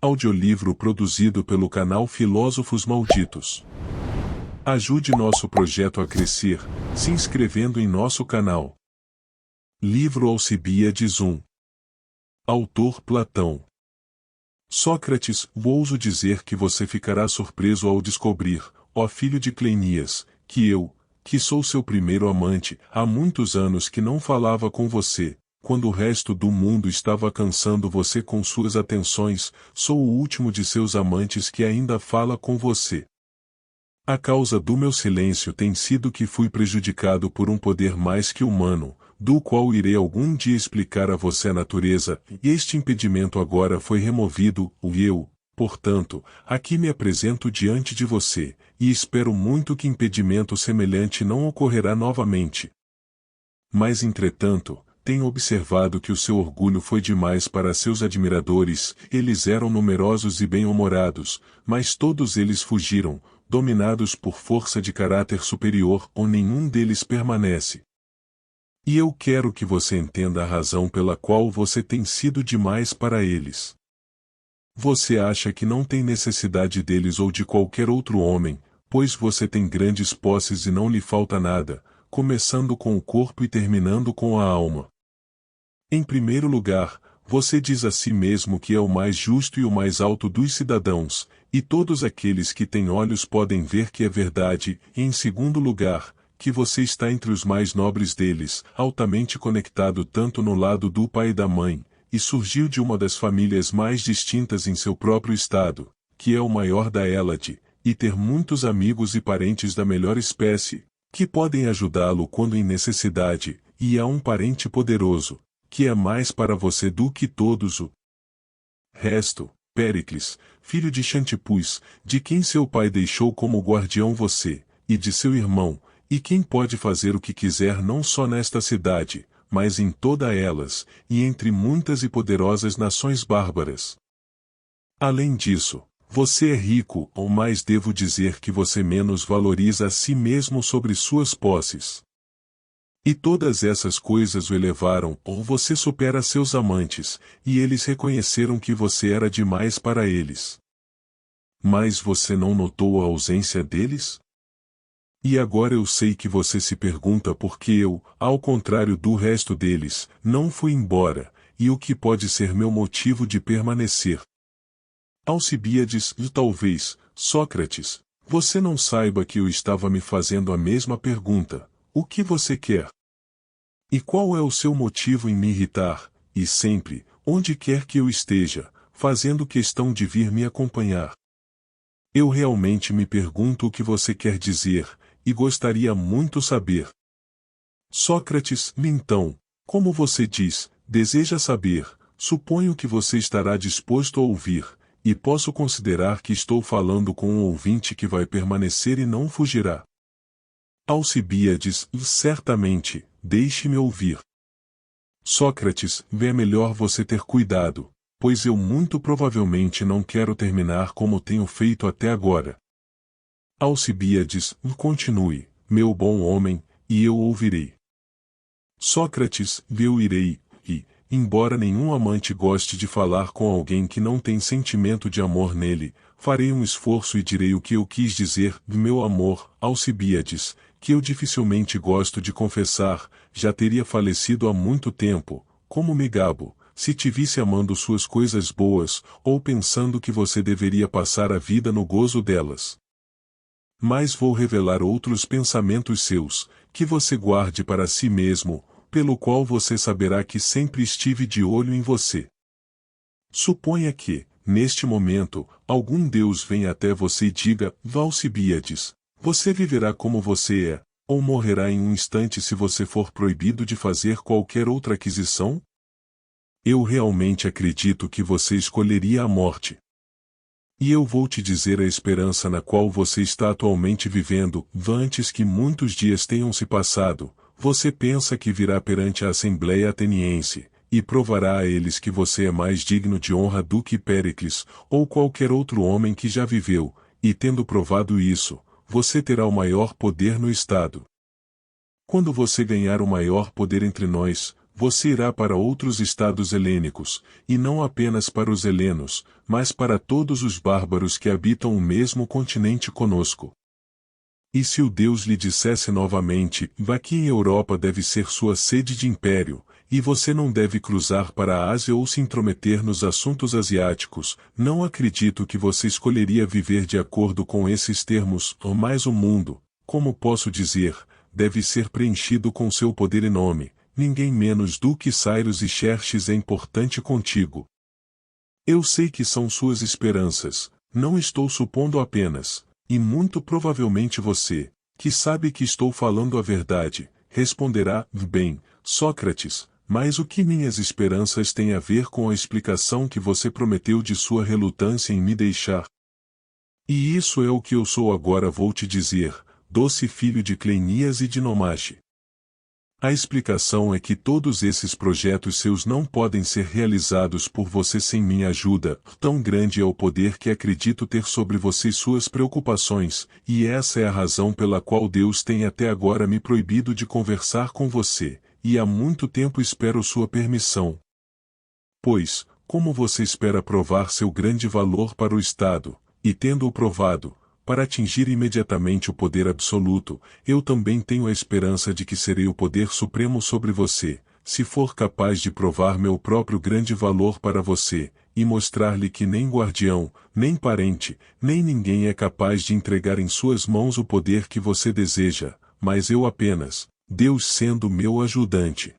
Audiolivro produzido pelo canal Filósofos Malditos. Ajude nosso projeto a crescer, se inscrevendo em nosso canal. Livro Alcibíades 1. Autor Platão. Sócrates, ouso dizer que você ficará surpreso ao descobrir, ó filho de Cleinias, que sou seu primeiro amante, há muitos anos que não falava com você. Quando o resto do mundo estava cansando você com suas atenções, sou o último de seus amantes que ainda fala com você. A causa do meu silêncio tem sido que fui prejudicado por um poder mais que humano, do qual irei algum dia explicar a você a natureza, e este impedimento agora foi removido, portanto, aqui me apresento diante de você, e espero muito que impedimento semelhante não ocorrerá novamente. Mas entretanto, tenho observado que o seu orgulho foi demais para seus admiradores, eles eram numerosos e bem-humorados, mas todos eles fugiram, dominados por força de caráter superior ou nenhum deles permanece. E eu quero que você entenda a razão pela qual você tem sido demais para eles. Você acha que não tem necessidade deles ou de qualquer outro homem, pois você tem grandes posses e não lhe falta nada, começando com o corpo e terminando com a alma. Em primeiro lugar, você diz a si mesmo que é o mais justo e o mais alto dos cidadãos, e todos aqueles que têm olhos podem ver que é verdade, e em segundo lugar, que você está entre os mais nobres deles, altamente conectado tanto no lado do pai e da mãe, e surgiu de uma das famílias mais distintas em seu próprio estado, que é o maior da Hélade, e ter muitos amigos e parentes da melhor espécie, que podem ajudá-lo quando em necessidade, e há um parente poderoso, que é mais para você do que todos o resto, Péricles, filho de Xantipus, de quem seu pai deixou como guardião você, e de seu irmão, e quem pode fazer o que quiser não só nesta cidade, mas em toda elas, e entre muitas e poderosas nações bárbaras. Além disso, você é rico, ou mais devo dizer que você menos valoriza a si mesmo sobre suas posses. E todas essas coisas o elevaram, ou você supera seus amantes, e eles reconheceram que você era demais para eles. Mas você não notou a ausência deles? E agora eu sei que você se pergunta por que eu, ao contrário do resto deles, não fui embora, e o que pode ser meu motivo de permanecer. Alcibíades, e talvez, Sócrates, você não saiba que eu estava me fazendo a mesma pergunta: o que você quer? E qual é o seu motivo em me irritar, e sempre, onde quer que eu esteja, fazendo questão de vir me acompanhar? Eu realmente me pergunto o que você quer dizer, e gostaria muito saber. Sócrates, então, como você diz, deseja saber, suponho que você estará disposto a ouvir, e posso considerar que estou falando com um ouvinte que vai permanecer e não fugirá. Alcibíades, certamente, deixe-me ouvir. Sócrates, é melhor você ter cuidado, pois eu muito provavelmente não quero terminar como tenho feito até agora. Alcibíades, continue, meu bom homem, e eu ouvirei. Sócrates, eu irei, e, embora nenhum amante goste de falar com alguém que não tem sentimento de amor nele, farei um esforço e direi o que eu quis dizer, meu amor, Alcibíades, que eu dificilmente gosto de confessar, já teria falecido há muito tempo, como me gabo, se te visse amando suas coisas boas, ou pensando que você deveria passar a vida no gozo delas. Mas vou revelar outros pensamentos seus, que você guarde para si mesmo, pelo qual você saberá que sempre estive de olho em você. Suponha que, neste momento, algum Deus venha até você e diga: Alcibíades, você viverá como você é, ou morrerá em um instante se você for proibido de fazer qualquer outra aquisição? Eu realmente acredito que você escolheria a morte. E eu vou te dizer a esperança na qual você está atualmente vivendo, antes que muitos dias tenham se passado, você pensa que virá perante a Assembleia Ateniense, e provará a eles que você é mais digno de honra do que Péricles, ou qualquer outro homem que já viveu, e tendo provado isso, você terá o maior poder no Estado. Quando você ganhar o maior poder entre nós, você irá para outros estados helênicos, e não apenas para os helenos, mas para todos os bárbaros que habitam o mesmo continente conosco. E se o Deus lhe dissesse novamente, aqui em Europa deve ser sua sede de império, e você não deve cruzar para a Ásia ou se intrometer nos assuntos asiáticos, não acredito que você escolheria viver de acordo com esses termos, mas o mundo, como posso dizer, deve ser preenchido com seu poder e nome, ninguém menos do que Cyrus e Xerxes é importante contigo. Eu sei que são suas esperanças, não estou supondo apenas, e muito provavelmente você, que sabe que estou falando a verdade, responderá, bem, Sócrates, mas o que minhas esperanças têm a ver com a explicação que você prometeu de sua relutância em me deixar? E isso é o que eu sou agora vou te dizer, doce filho de Cleinias e de Nomache. A explicação é que todos esses projetos seus não podem ser realizados por você sem minha ajuda, tão grande é o poder que acredito ter sobre você e suas preocupações, e essa é a razão pela qual Deus tem até agora me proibido de conversar com você, e há muito tempo espero sua permissão. Pois, como você espera provar seu grande valor para o Estado, e tendo-o provado, para atingir imediatamente o poder absoluto, eu também tenho a esperança de que serei o poder supremo sobre você, se for capaz de provar meu próprio grande valor para você, e mostrar-lhe que nem guardião, nem parente, nem ninguém é capaz de entregar em suas mãos o poder que você deseja, mas eu apenas, Deus sendo meu ajudante.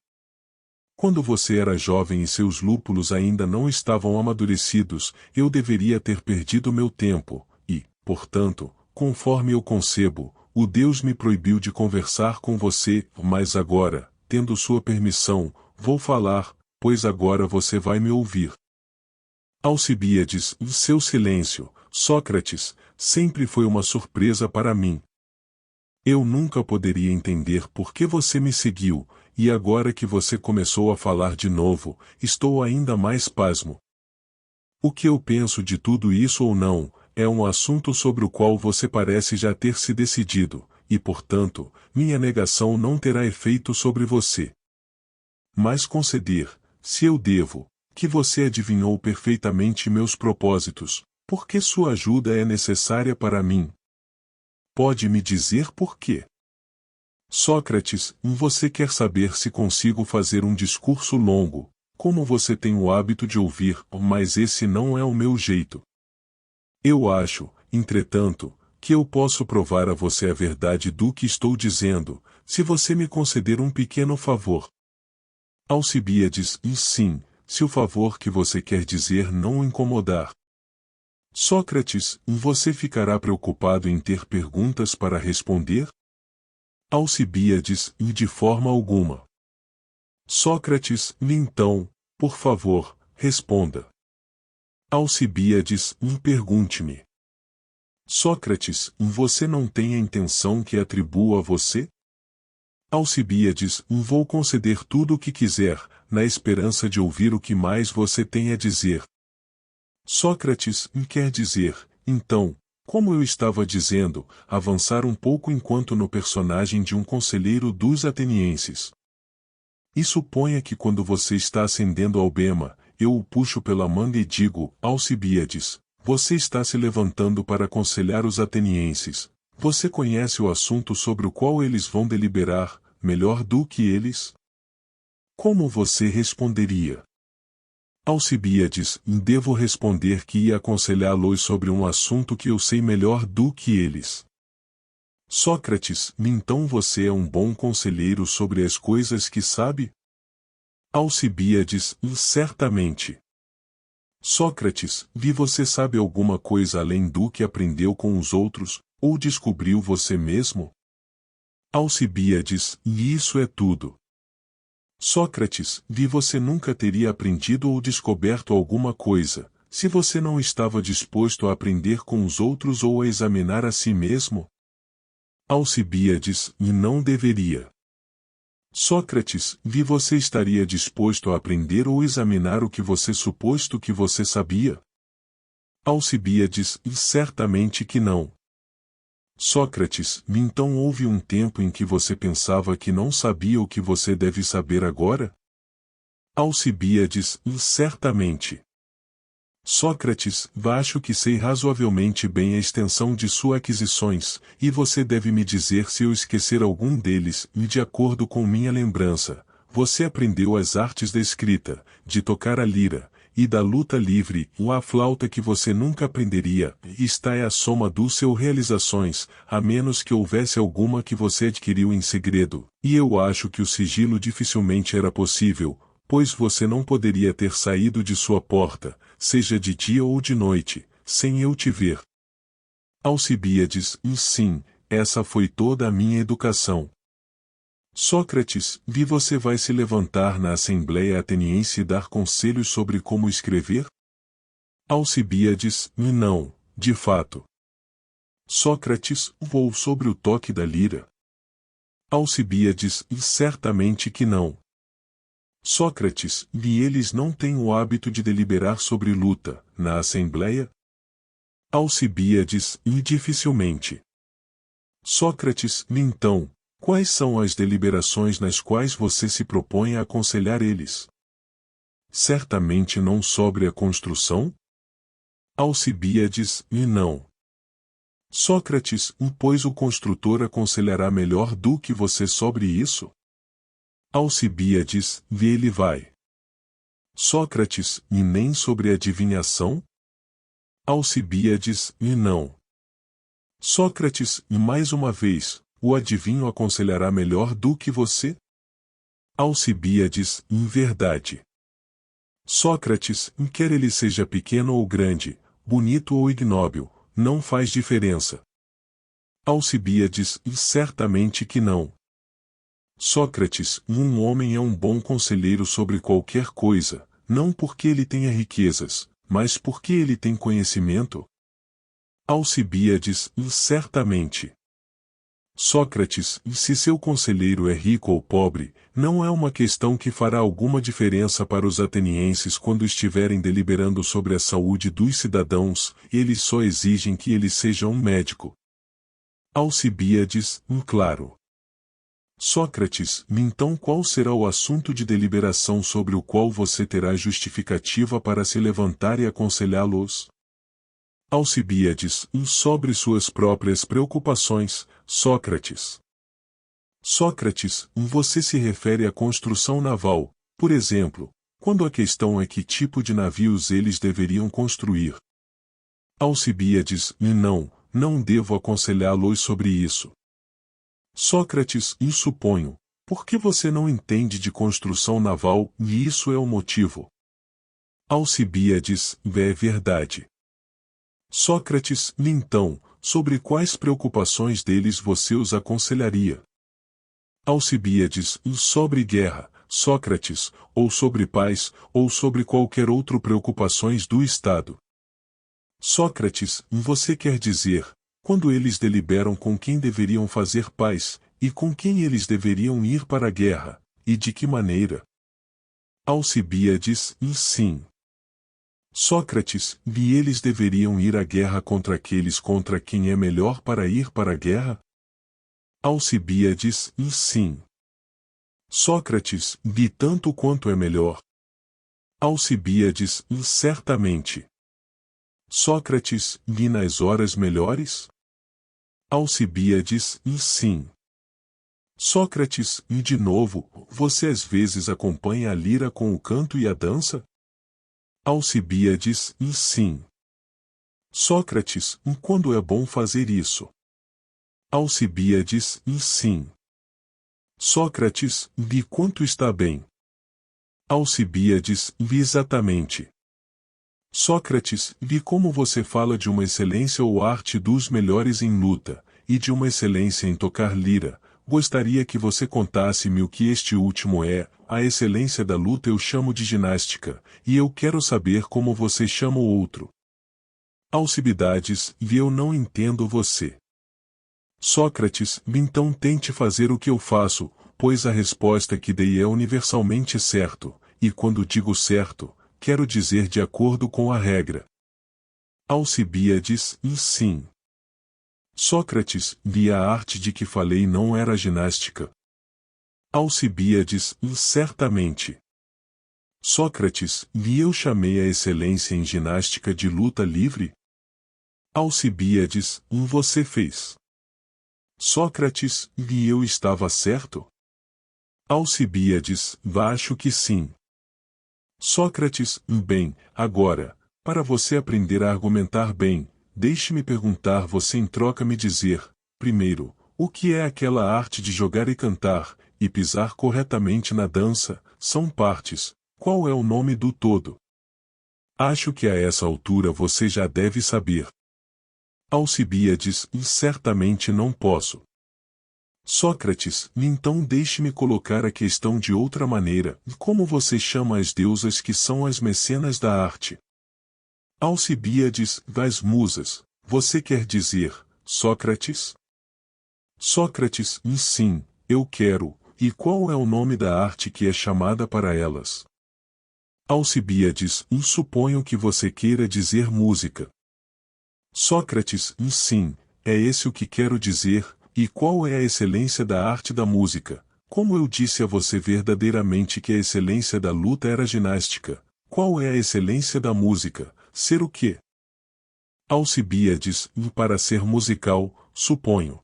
Quando você era jovem e seus lúpulos ainda não estavam amadurecidos, eu deveria ter perdido meu tempo, e, portanto, conforme eu concebo, o Deus me proibiu de conversar com você, mas agora, tendo sua permissão, vou falar, pois agora você vai me ouvir. Alcibíades, seu silêncio, Sócrates, sempre foi uma surpresa para mim. Eu nunca poderia entender por que você me seguiu, e agora que você começou a falar de novo, estou ainda mais pasmo. O que eu penso de tudo isso ou não, é um assunto sobre o qual você parece já ter se decidido, e portanto, minha negação não terá efeito sobre você. Mas conceder, se eu devo, que você adivinhou perfeitamente meus propósitos, por que sua ajuda é necessária para mim? Pode me dizer por quê? Sócrates, você quer saber se consigo fazer um discurso longo, como você tem o hábito de ouvir, mas esse não é o meu jeito. Eu acho, entretanto, que eu posso provar a você a verdade do que estou dizendo, se você me conceder um pequeno favor. Alcibíades, sim, se o favor que você quer dizer não o incomodar. Sócrates, você ficará preocupado em ter perguntas para responder? Alcibíades, de forma alguma. Sócrates, então, por favor, responda. Alcibíades, pergunte-me. Sócrates, você não tem a intenção que atribuo a você? Alcibíades, vou conceder tudo o que quiser, na esperança de ouvir o que mais você tem a dizer. Sócrates, quer dizer, então, como eu estava dizendo, avançar um pouco enquanto no personagem de um conselheiro dos atenienses. E suponha que quando você está ascendendo ao bema, eu o puxo pela manga e digo, Alcibíades, você está se levantando para aconselhar os atenienses. Você conhece o assunto sobre o qual eles vão deliberar, melhor do que eles? Como você responderia? Alcibíades, devo responder que ia aconselhá-los sobre um assunto que eu sei melhor do que eles. Sócrates, então você é um bom conselheiro sobre as coisas que sabe? Alcibíades, certamente. Sócrates, você sabe alguma coisa além do que aprendeu com os outros, ou descobriu você mesmo? Alcibíades, e isso é tudo. Sócrates, você nunca teria aprendido ou descoberto alguma coisa, se você não estava disposto a aprender com os outros ou a examinar a si mesmo? Alcibíades, e não deveria. Sócrates, você estaria disposto a aprender ou examinar o que você suposto que você sabia? Alcibíades, certamente que não. Sócrates, então houve um tempo em que você pensava que não sabia o que você deve saber agora? Alcibíades, certamente. Sócrates, acho que sei razoavelmente bem a extensão de suas aquisições, e você deve me dizer se eu esquecer algum deles, e de acordo com minha lembrança, você aprendeu as artes da escrita, de tocar a lira, e da luta livre, ou a flauta que você nunca aprenderia, e está é a soma dos seus realizações, a menos que houvesse alguma que você adquiriu em segredo, e eu acho que o sigilo dificilmente era possível, pois você não poderia ter saído de sua porta, seja de dia ou de noite, sem eu te ver. Alcibíades, sim, essa foi toda a minha educação. Sócrates, você vai se levantar na Assembleia Ateniense e dar conselhos sobre como escrever? Alcibíades, não, de fato. Sócrates, vou sobre o toque da lira. Alcibíades, certamente que não. Sócrates, eles não têm o hábito de deliberar sobre luta, na Assembleia? Alcibíades, dificilmente. Sócrates, então, quais são as deliberações nas quais você se propõe a aconselhar eles? Certamente não sobre a construção? Alcibíades, não. Sócrates, pois o construtor aconselhará melhor do que você sobre isso? Alcibíades, ele vai. Sócrates, e nem sobre adivinhação? Alcibíades, não. Sócrates, e mais uma vez, o adivinho aconselhará melhor do que você? Alcibíades, em verdade. Sócrates, quer ele seja pequeno ou grande, bonito ou ignóbil, não faz diferença. Alcibíades, certamente que não. Sócrates, um homem é um bom conselheiro sobre qualquer coisa, não porque ele tenha riquezas, mas porque ele tem conhecimento? Alcibíades, certamente. Sócrates, se seu conselheiro é rico ou pobre, não é uma questão que fará alguma diferença para os atenienses quando estiverem deliberando sobre a saúde dos cidadãos, eles só exigem que ele seja um médico. Alcibíades, claro. Sócrates, então qual será o assunto de deliberação sobre o qual você terá justificativa para se levantar e aconselhá-los? Alcibíades, sobre suas próprias preocupações, Sócrates. Sócrates, você se refere à construção naval, por exemplo, quando a questão é que tipo de navios eles deveriam construir. Alcibíades, não devo aconselhá-los sobre isso. Sócrates, suponho, porque você não entende de construção naval, e isso é o motivo. Alcibíades, é verdade. Sócrates, então, sobre quais preocupações deles você os aconselharia? Alcibíades, sobre guerra, Sócrates, ou sobre paz, ou sobre qualquer outra preocupações do Estado. Sócrates, você quer dizer, quando eles deliberam com quem deveriam fazer paz, e com quem eles deveriam ir para a guerra, e de que maneira? Alcibíades, sim. Sócrates, e eles deveriam ir à guerra contra aqueles contra quem é melhor para ir para a guerra? Alcibíades, sim. Sócrates, de tanto quanto é melhor. Alcibíades, certamente. Sócrates, e nas horas melhores? Alcibíades, sim. Sócrates, e de novo, você às vezes acompanha a lira com o canto e a dança? Alcibíades, sim. Sócrates, quando é bom fazer isso? Alcibíades, sim. Sócrates, de quanto está bem? Alcibíades, exatamente. Sócrates, vi como você fala de uma excelência ou arte dos melhores em luta, e de uma excelência em tocar lira, gostaria que você contasse-me o que este último é, a excelência da luta eu chamo de ginástica, e eu quero saber como você chama o outro. Alcibíades, eu não entendo você. Sócrates, então tente fazer o que eu faço, pois a resposta que dei é universalmente certo, e quando digo certo, quero dizer de acordo com a regra. Alcibíades, sim. Sócrates, a arte de que falei não era ginástica. Alcibíades, certamente. Sócrates, e eu chamei a excelência em ginástica de luta livre? Alcibíades, você fez. Sócrates, e eu estava certo? Alcibíades, acho que sim. Sócrates, bem, agora, para você aprender a argumentar bem, deixe-me perguntar você em troca me dizer, primeiro, o que é aquela arte de jogar e cantar, e pisar corretamente na dança, são partes, qual é o nome do todo? Acho que a essa altura você já deve saber. Alcibíades, certamente não posso. Sócrates, então deixe-me colocar a questão de outra maneira, como você chama as deusas que são as mecenas da arte? Alcibíades, das musas, você quer dizer, Sócrates? Sócrates, sim, eu quero, e qual é o nome da arte que é chamada para elas? Alcibíades, suponho que você queira dizer música. Sócrates, sim, é esse o que quero dizer, e qual é a excelência da arte da música? Como eu disse a você verdadeiramente que a excelência da luta era ginástica, qual é a excelência da música? Ser o quê? Alcibíades, para ser musical, suponho.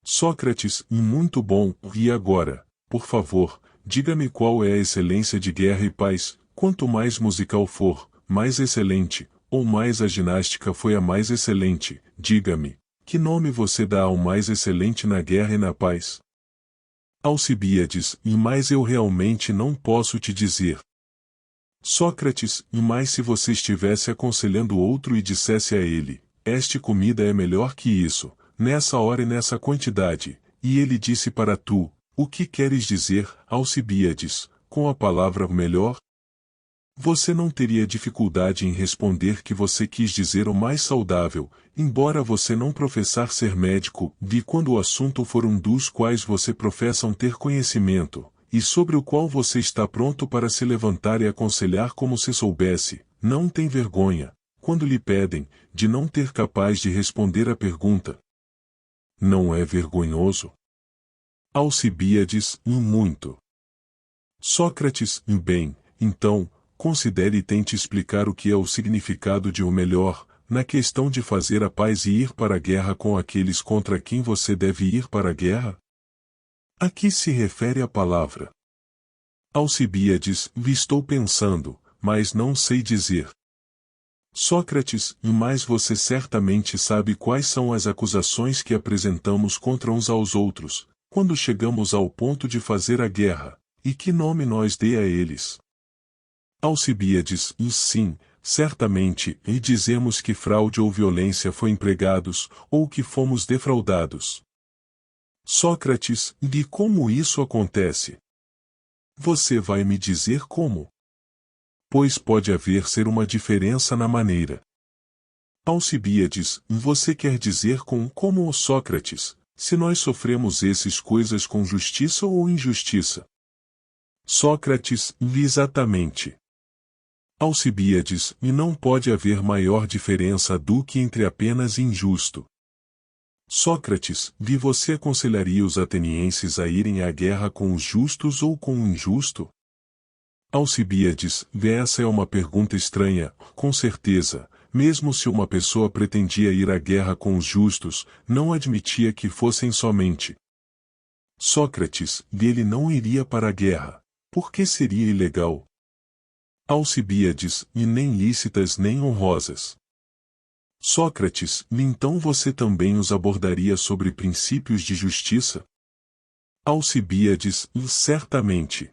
Sócrates, muito bom, e agora, por favor, diga-me qual é a excelência de guerra e paz, quanto mais musical for, mais excelente, ou mais a ginástica foi a mais excelente, diga-me, que nome você dá ao mais excelente na guerra e na paz? Alcibíades, mas eu realmente não posso te dizer. Sócrates, mas se você estivesse aconselhando outro e dissesse a ele, esta comida é melhor que isso, nessa hora e nessa quantidade, e ele disse para tu, o que queres dizer, Alcibíades, com a palavra melhor? Você não teria dificuldade em responder que você quis dizer o mais saudável, embora você não professar ser médico, e quando o assunto for um dos quais você professam ter conhecimento, e sobre o qual você está pronto para se levantar e aconselhar como se soubesse, não tem vergonha, quando lhe pedem, de não ter capaz de responder a pergunta. Não é vergonhoso? Alcibíades, muito. Sócrates, bem, então, considere e tente explicar o que é o significado de o melhor, na questão de fazer a paz e ir para a guerra com aqueles contra quem você deve ir para a guerra? A que se refere a palavra? Alcibíades, estou pensando, mas não sei dizer. Sócrates, mas você certamente sabe quais são as acusações que apresentamos contra uns aos outros, quando chegamos ao ponto de fazer a guerra, e que nome nós dê a eles? Alcibíades, sim, certamente, e dizemos que fraude ou violência foi empregados, ou que fomos defraudados. Sócrates, e como isso acontece? Você vai me dizer como? Pois pode haver ser uma diferença na maneira. Alcibíades, você quer dizer como o Sócrates, se nós sofremos essas coisas com justiça ou injustiça? Sócrates, exatamente. Alcibíades, e não pode haver maior diferença do que entre apenas injusto. Sócrates, você aconselharia os atenienses a irem à guerra com os justos ou com o injusto? Alcibíades, essa é uma pergunta estranha, com certeza, mesmo se uma pessoa pretendia ir à guerra com os justos, não admitia que fossem somente. Sócrates, ele não iria para a guerra. Por que seria ilegal? Alcibíades, e nem lícitas nem honrosas. Sócrates, então você também os abordaria sobre princípios de justiça? Alcibíades, certamente.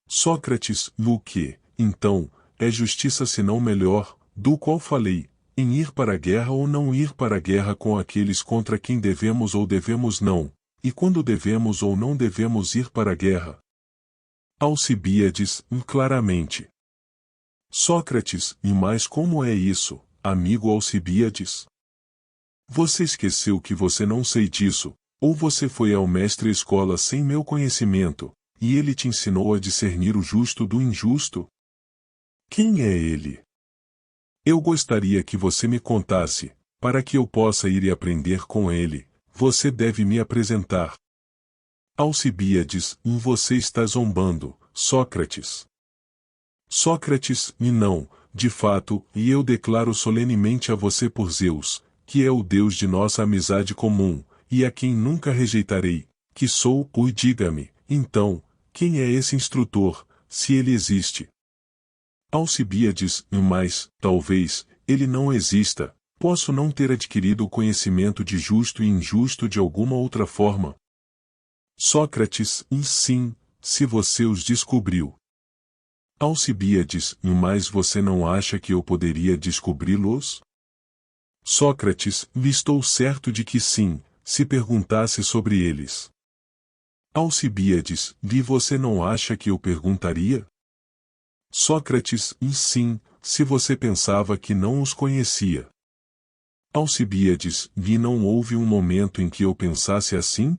Sócrates, no que, então, é justiça senão melhor, do qual falei, em ir para a guerra ou não ir para a guerra com aqueles contra quem devemos ou devemos não, e quando devemos ou não devemos ir para a guerra? Alcibíades, claramente. Sócrates, e mais como é isso, amigo Alcibíades? Você esqueceu que você não sei disso, ou você foi ao mestre-escola sem meu conhecimento, e ele te ensinou a discernir o justo do injusto? Quem é ele? Eu gostaria que você me contasse, para que eu possa ir e aprender com ele, você deve me apresentar. Alcibíades, você está zombando, Sócrates. Sócrates, e não, de fato, e eu declaro solenemente a você por Zeus, que é o Deus de nossa amizade comum, e a quem nunca rejeitarei, que sou, e diga-me, então, quem é esse instrutor, se ele existe? Alcibíades, mas, talvez, ele não exista, posso não ter adquirido o conhecimento de justo e injusto de alguma outra forma. Sócrates, sim, se você os descobriu. Alcibíades, mas você não acha que eu poderia descobri-los? Sócrates, estou certo de que sim, se perguntasse sobre eles. Alcibíades, você não acha que eu perguntaria? Sócrates, sim, se você pensava que não os conhecia. Alcibíades, não houve um momento em que eu pensasse assim?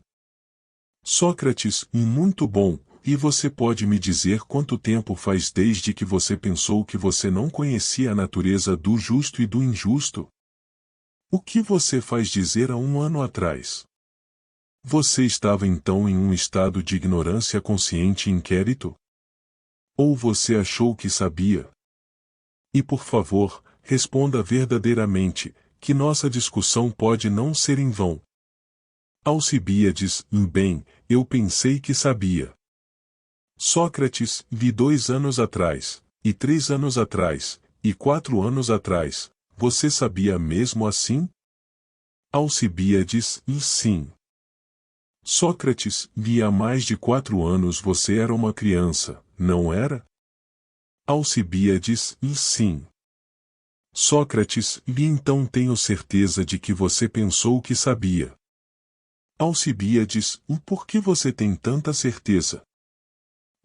Sócrates, muito bom, e você pode me dizer quanto tempo faz desde que você pensou que você não conhecia a natureza do justo e do injusto? O que você faz dizer há um ano atrás? Você estava então em um estado de ignorância consciente e inquérito? Ou você achou que sabia? E por favor, responda verdadeiramente, que nossa discussão pode não ser em vão. Alcibíades, bem, eu pensei que sabia. Sócrates, 2 anos atrás, e 3 anos atrás, e 4 anos atrás, você sabia mesmo assim? Alcibíades, sim. Sócrates, há mais de 4 anos você era uma criança, não era? Alcibíades, sim. Sócrates, então tenho certeza de que você pensou que sabia. Alcibíades, por que você tem tanta certeza?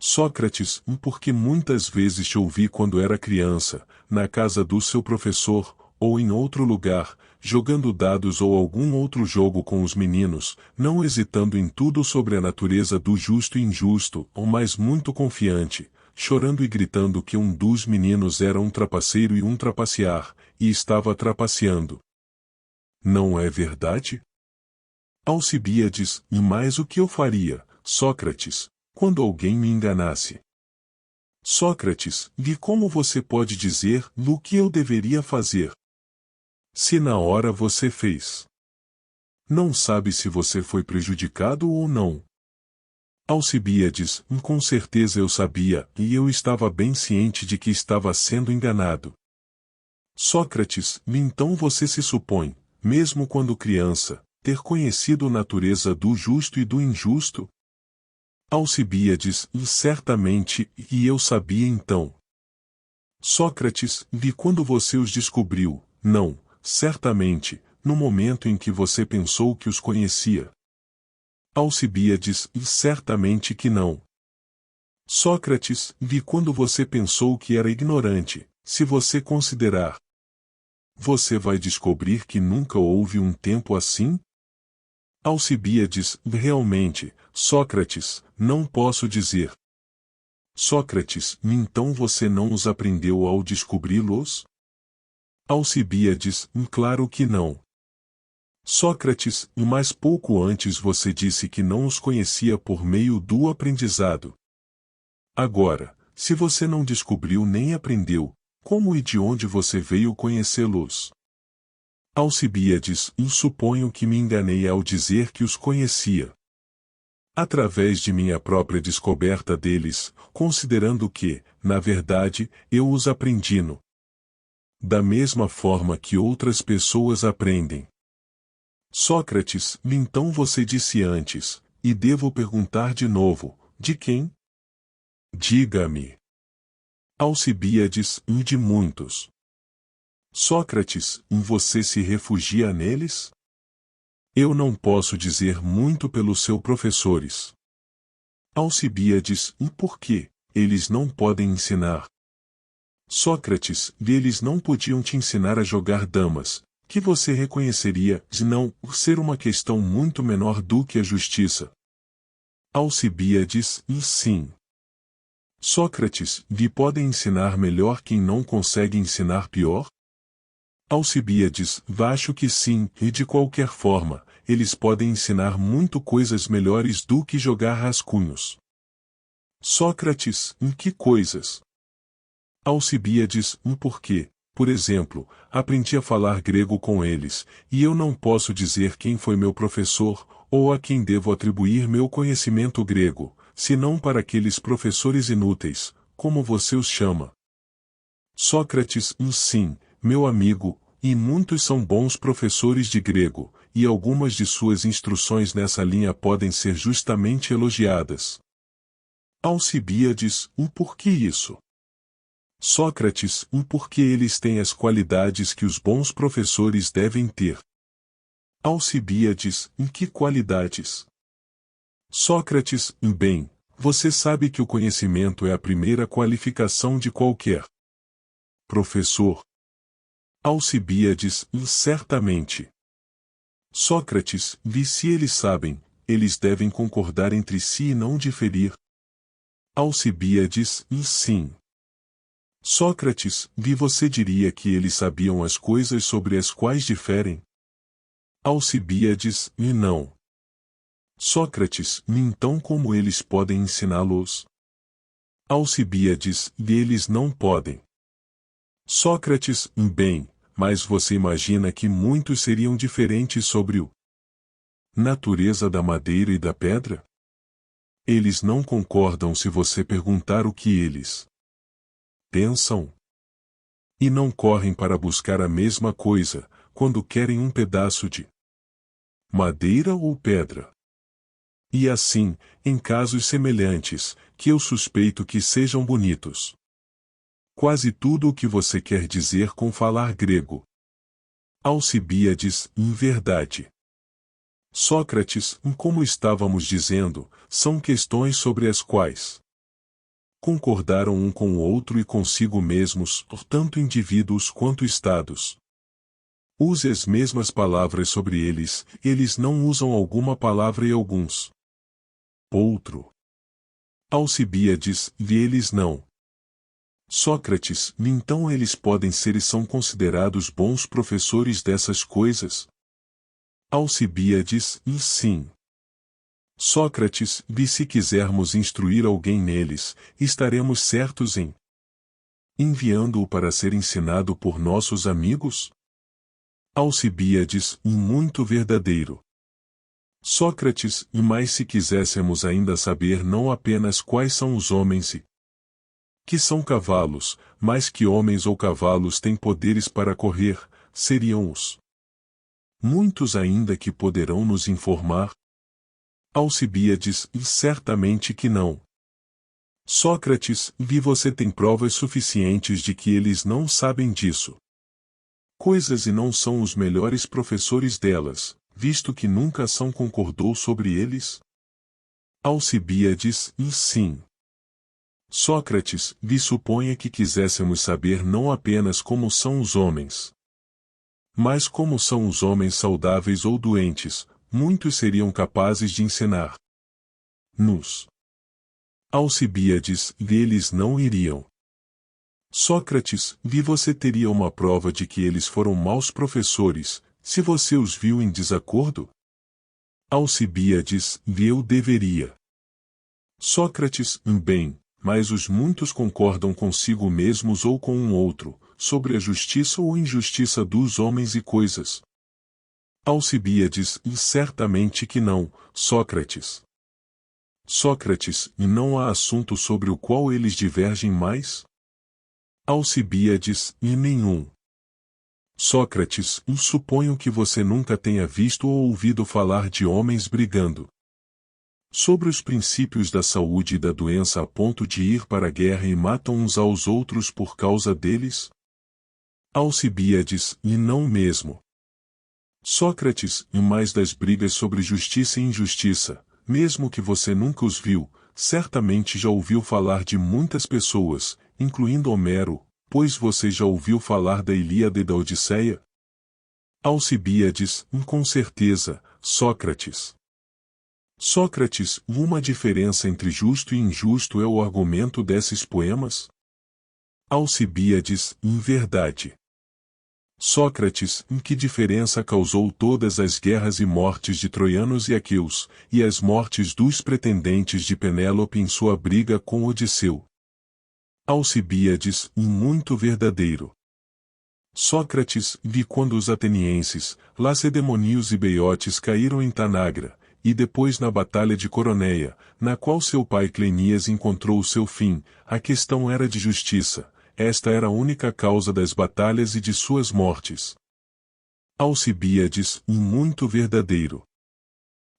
Sócrates, porque muitas vezes te ouvi quando era criança, na casa do seu professor, ou em outro lugar, jogando dados ou algum outro jogo com os meninos, não hesitando em tudo sobre a natureza do justo e injusto, mas muito confiante, chorando e gritando que um dos meninos era um trapaceiro e um trapacear, e estava trapaceando. Não é verdade? Alcibíades, e mais o que eu faria, Sócrates, quando alguém me enganasse? Sócrates, como você pode dizer o que eu deveria fazer? Se na hora você fez. Não sabe se você foi prejudicado ou não. Alcibíades, com certeza eu sabia, e eu estava bem ciente de que estava sendo enganado. Sócrates, então você se supõe, mesmo quando criança, ter conhecido a natureza do justo e do injusto? Alcibíades, certamente, e eu sabia então. Sócrates, quando você os descobriu, não, certamente, no momento em que você pensou que os conhecia. Alcibíades, certamente que não. Sócrates, quando você pensou que era ignorante, se você considerar. Você vai descobrir que nunca houve um tempo assim? Alcibíades, realmente, Sócrates, não posso dizer. Sócrates, então você não os aprendeu ao descobri-los? Alcibíades, claro que não. Sócrates, mas pouco antes você disse que não os conhecia por meio do aprendizado. Agora, se você não descobriu nem aprendeu, como e de onde você veio conhecê-los? Alcibíades, suponho que me enganei ao dizer que os conhecia. Através de minha própria descoberta deles, considerando que, na verdade, eu os aprendi da mesma forma que outras pessoas aprendem. Sócrates, então você disse antes, e devo perguntar de novo, de quem? Diga-me. Alcibíades, de muitos. Sócrates, você se refugia neles? Eu não posso dizer muito pelos seus professores. Alcibíades, por quê? Eles não podem ensinar. Sócrates, eles não podiam te ensinar a jogar damas, que você reconheceria, não, ser uma questão muito menor do que a justiça. Alcibíades, sim. Sócrates, podem ensinar melhor quem não consegue ensinar pior? Alcibíades, acho que sim, e de qualquer forma, eles podem ensinar muito coisas melhores do que jogar rascunhos. Sócrates, que coisas? Alcibíades, porque, por exemplo, aprendi a falar grego com eles, e eu não posso dizer quem foi meu professor, ou a quem devo atribuir meu conhecimento grego, senão para aqueles professores inúteis, como você os chama. Sócrates, sim, meu amigo, e muitos são bons professores de grego, e algumas de suas instruções nessa linha podem ser justamente elogiadas. Alcibíades, por que isso? Sócrates, porque eles têm as qualidades que os bons professores devem ter. Alcibíades, que qualidades? Sócrates, bem, você sabe que o conhecimento é a primeira qualificação de qualquer professor. Alcibíades, certamente. Sócrates, se eles sabem, eles devem concordar entre si e não diferir. Alcibíades, sim. Sócrates, você diria que eles sabiam as coisas sobre as quais diferem? Alcibíades, não. Sócrates, então como eles podem ensiná-los? Alcibíades, eles não podem. Sócrates, bem, mas você imagina que muitos seriam diferentes sobre o natureza da madeira e da pedra? Eles não concordam se você perguntar o que eles pensam. E não correm para buscar a mesma coisa, quando querem um pedaço de madeira ou pedra. E assim, em casos semelhantes, que eu suspeito que sejam bonitos. Quase tudo o que você quer dizer com falar grego. Alcibíades, em verdade. Sócrates, como estávamos dizendo, são questões sobre as quais concordaram um com o outro e consigo mesmos, tanto indivíduos quanto estados. Use as mesmas palavras sobre eles, eles não usam alguma palavra e alguns outro. Alcibíades, eles não. Sócrates, então eles podem ser e são considerados bons professores dessas coisas? Alcibíades, sim. Sócrates, se quisermos instruir alguém neles, estaremos certos em enviando-o para ser ensinado por nossos amigos? Alcibíades, muito verdadeiro. Sócrates, mas se quiséssemos ainda saber não apenas quais são os homens e que são cavalos, mas que homens ou cavalos têm poderes para correr, seriam os muitos ainda que poderão nos informar? Alcibíades, certamente que não. Sócrates, você tem provas suficientes de que eles não sabem disso. Coisas e não são os melhores professores delas, visto que nunca são concordou sobre eles? Alcibíades, sim. Sócrates, suponha que quiséssemos saber não apenas como são os homens, mas como são os homens saudáveis ou doentes, muitos seriam capazes de ensinar-nos. Alcibíades, eles não iriam. Sócrates, você teria uma prova de que eles foram maus professores, se você os viu em desacordo? Alcibíades, eu deveria. Sócrates, bem, mas os muitos concordam consigo mesmos ou com um outro, sobre a justiça ou injustiça dos homens e coisas. Alcibíades, certamente que não, Sócrates. Sócrates, não há assunto sobre o qual eles divergem mais? Alcibíades, nenhum. Sócrates, suponho que você nunca tenha visto ou ouvido falar de homens brigando sobre os princípios da saúde e da doença a ponto de ir para a guerra e matam uns aos outros por causa deles? Alcibíades, não mesmo. Sócrates, mais das brigas sobre justiça e injustiça, mesmo que você nunca os viu, certamente já ouviu falar de muitas pessoas, incluindo Homero, pois você já ouviu falar da Ilíada e da Odisseia? Alcibíades, com certeza, Sócrates. Sócrates, uma diferença entre justo e injusto é o argumento desses poemas? Alcibíades, em verdade. Sócrates, que diferença causou todas as guerras e mortes de troianos e aqueus, e as mortes dos pretendentes de Penélope em sua briga com Odisseu? Alcibíades, muito verdadeiro. Sócrates, vi quando os atenienses, lacedemônios e beiotes caíram em Tanagra, e depois na batalha de Coroneia, na qual seu pai Cleinias encontrou o seu fim, a questão era de justiça, esta era a única causa das batalhas e de suas mortes. Alcibíades, muito verdadeiro.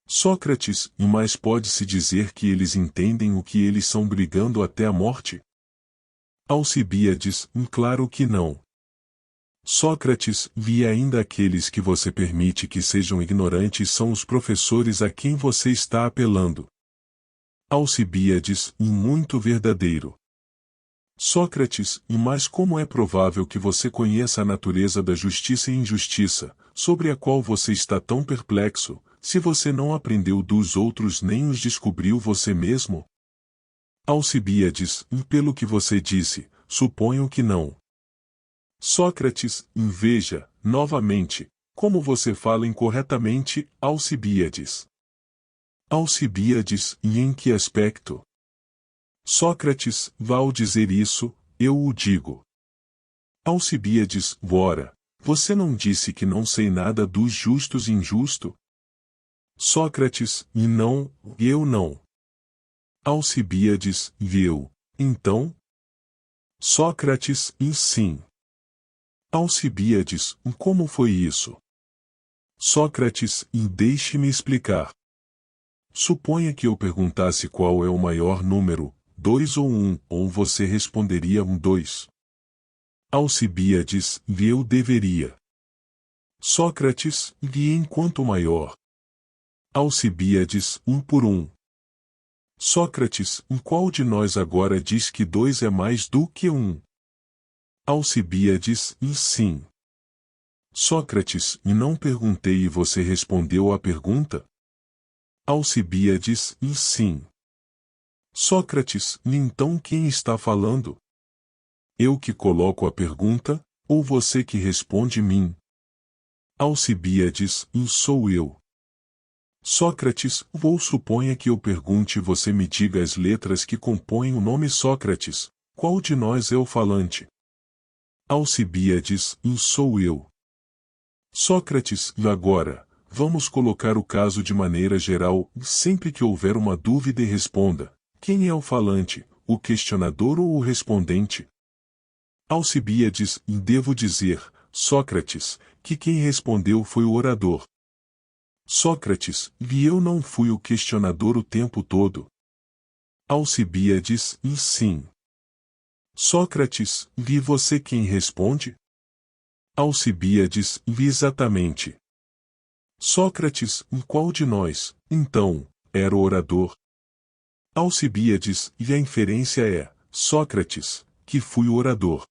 Sócrates, mas pode-se dizer que eles entendem o que eles são brigando até a morte? Alcibíades, claro que não. Sócrates, vi ainda aqueles que você permite que sejam ignorantes são os professores a quem você está apelando. Alcibíades, muito verdadeiro. Sócrates, mas como é provável que você conheça a natureza da justiça e injustiça, sobre a qual você está tão perplexo, se você não aprendeu dos outros nem os descobriu você mesmo? Alcibíades, pelo que você disse, suponho que não. Sócrates, veja, novamente, como você fala incorretamente, Alcibíades. Alcibíades, e em que aspecto? Sócrates, ao dizer isso, eu o digo. Alcibíades, ora, você não disse que não sei nada dos justos e injusto? Sócrates, e não, eu não. Alcibíades, eu, então? Sócrates, e sim. Alcibíades, como foi isso? Sócrates, deixe-me explicar. Suponha que eu perguntasse qual é o maior número, 2 ou 1, ou você responderia 2. Alcibíades, eu deveria. Sócrates, e enquanto maior? Alcibíades, 1 por 1. Sócrates, qual de nós agora diz que 2 é mais do que 1? Alcibíades, sim. Sócrates, e não perguntei e você respondeu à pergunta? Alcibíades, sim. Sócrates, então quem está falando? Eu que coloco a pergunta, ou você que responde mim? Alcibíades, sou eu. Sócrates, ou suponha que eu pergunte e você me diga as letras que compõem o nome Sócrates, qual de nós é o falante? Alcibíades, sou eu. Sócrates, e agora, vamos colocar o caso de maneira geral, sempre que houver uma dúvida e responda, quem é o falante, o questionador ou o respondente? Alcibíades, devo dizer, Sócrates, que quem respondeu foi o orador. Sócrates, e eu não fui o questionador o tempo todo? Alcibíades, sim. Sócrates, vi você quem responde? Alcibíades, vi exatamente. Sócrates, qual de nós, então, era o orador? Alcibíades, e a inferência é, Sócrates, que fui o orador.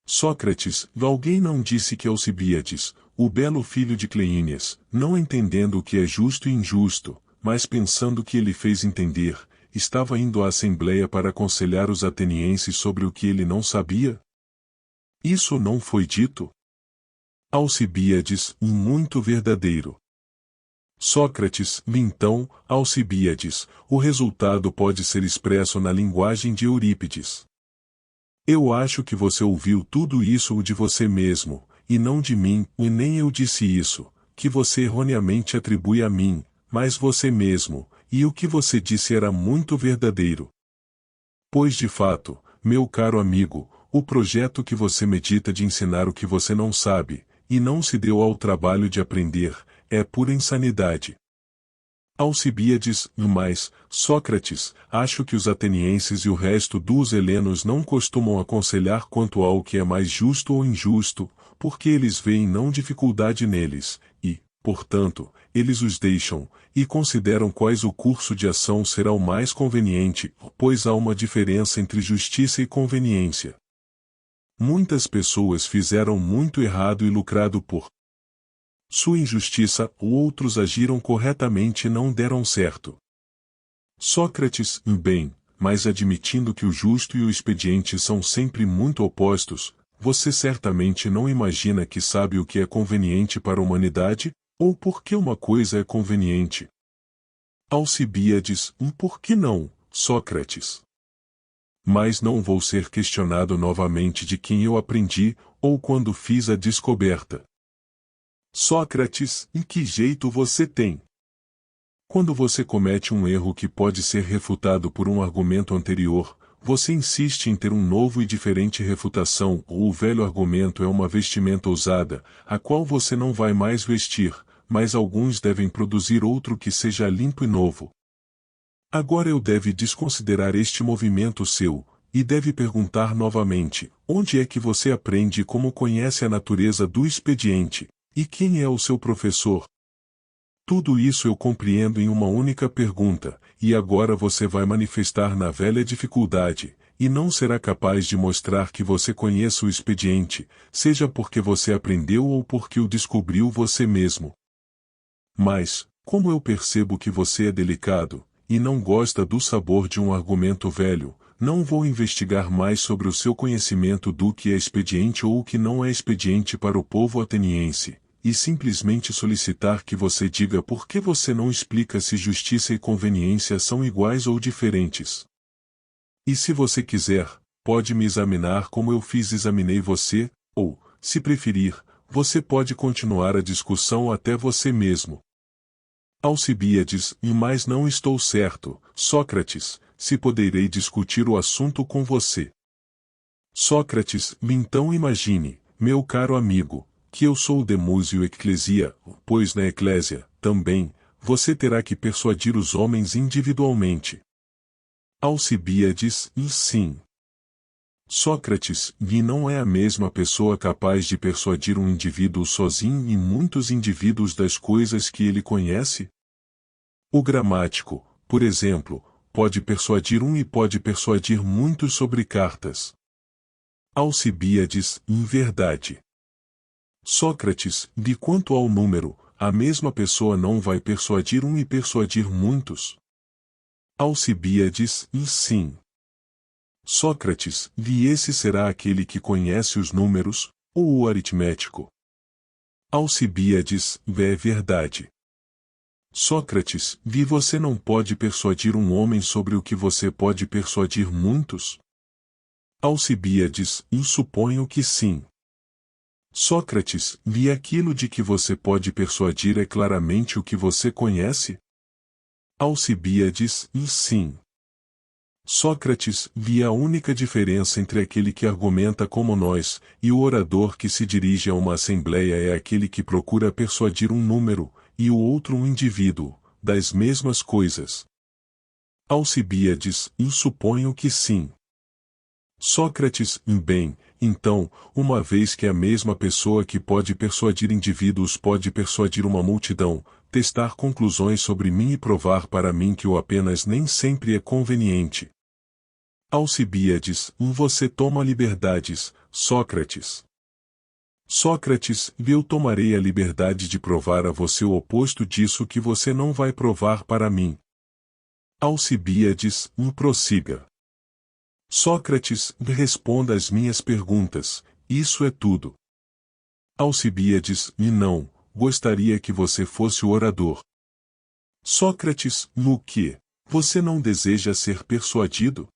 Sócrates, alguém não disse que Alcibíades, o belo filho de Cleínias, não entendendo o que é justo e injusto, mas pensando que ele fez entender, estava indo à assembleia para aconselhar os atenienses sobre o que ele não sabia? Isso não foi dito? Alcibíades, muito verdadeiro. Sócrates, então, Alcibíades, o resultado pode ser expresso na linguagem de Eurípides. Eu acho que você ouviu tudo isso de você mesmo, e não de mim, e nem eu disse isso, que você erroneamente atribui a mim, mas você mesmo, e o que você disse era muito verdadeiro. Pois de fato, meu caro amigo, o projeto que você medita de ensinar o que você não sabe, e não se deu ao trabalho de aprender, é pura insanidade. Alcibíades, mas, Sócrates, acho que os atenienses e o resto dos helenos não costumam aconselhar quanto ao que é mais justo ou injusto, porque eles veem não dificuldade neles, e, portanto, eles os deixam, e consideram quais o curso de ação será o mais conveniente, pois há uma diferença entre justiça e conveniência. Muitas pessoas fizeram muito errado e lucrado por sua injustiça, outros agiram corretamente e não deram certo. Sócrates, bem, mas admitindo que o justo e o expediente são sempre muito opostos, você certamente não imagina que sabe o que é conveniente para a humanidade, ou por que uma coisa é conveniente. Alcibíades, por que não, Sócrates? Mas não vou ser questionado novamente de quem eu aprendi, ou quando fiz a descoberta. Sócrates, em que jeito você tem? Quando você comete um erro que pode ser refutado por um argumento anterior, você insiste em ter um novo e diferente refutação, ou o velho argumento é uma vestimenta usada, a qual você não vai mais vestir, mas alguns devem produzir outro que seja limpo e novo. Agora eu deve desconsiderar este movimento seu, e deve perguntar novamente, onde é que você aprende e como conhece a natureza do expediente, e quem é o seu professor? Tudo isso eu compreendo em uma única pergunta, e agora você vai manifestar na velha dificuldade, e não será capaz de mostrar que você conheça o expediente, seja porque você aprendeu ou porque o descobriu você mesmo. Mas, como eu percebo que você é delicado, e não gosta do sabor de um argumento velho, não vou investigar mais sobre o seu conhecimento do que é expediente ou o que não é expediente para o povo ateniense, e simplesmente solicitar que você diga por que você não explica se justiça e conveniência são iguais ou diferentes. E se você quiser, pode me examinar como eu examinei você, ou, se preferir, você pode continuar a discussão até você mesmo. Alcibíades, mas não estou certo, Sócrates, se poderei discutir o assunto com você. Sócrates, então imagine, meu caro amigo, que eu sou o demúsio eclesia, pois na eclésia, também, você terá que persuadir os homens individualmente. Alcibíades, sim. Sócrates, não é a mesma pessoa capaz de persuadir um indivíduo sozinho e muitos indivíduos das coisas que ele conhece? O gramático, por exemplo, pode persuadir um e pode persuadir muitos sobre cartas. Alcibíades, em verdade. Sócrates, de quanto ao número, a mesma pessoa não vai persuadir um e persuadir muitos? Alcibíades, sim. Sócrates, esse será aquele que conhece os números, ou o aritmético? Alcibíades, é verdade. Sócrates, você não pode persuadir um homem sobre o que você pode persuadir muitos? Alcibíades, suponho que sim. Sócrates, aquilo de que você pode persuadir é claramente o que você conhece? Alcibíades, sim. Sócrates, a única diferença entre aquele que argumenta como nós, e o orador que se dirige a uma assembleia é aquele que procura persuadir um número, e o outro um indivíduo, das mesmas coisas. Alcibíades, suponho que sim. Sócrates, bem, então, uma vez que a mesma pessoa que pode persuadir indivíduos pode persuadir uma multidão, testar conclusões sobre mim e provar para mim que o apenas nem sempre é conveniente. Alcibíades, você toma liberdades, Sócrates. Sócrates, eu tomarei a liberdade de provar a você o oposto disso que você não vai provar para mim. Alcibíades, prossiga. Sócrates, responda às minhas perguntas, isso é tudo. Alcibíades, não, gostaria que você fosse o orador. Sócrates, no que? Você não deseja ser persuadido?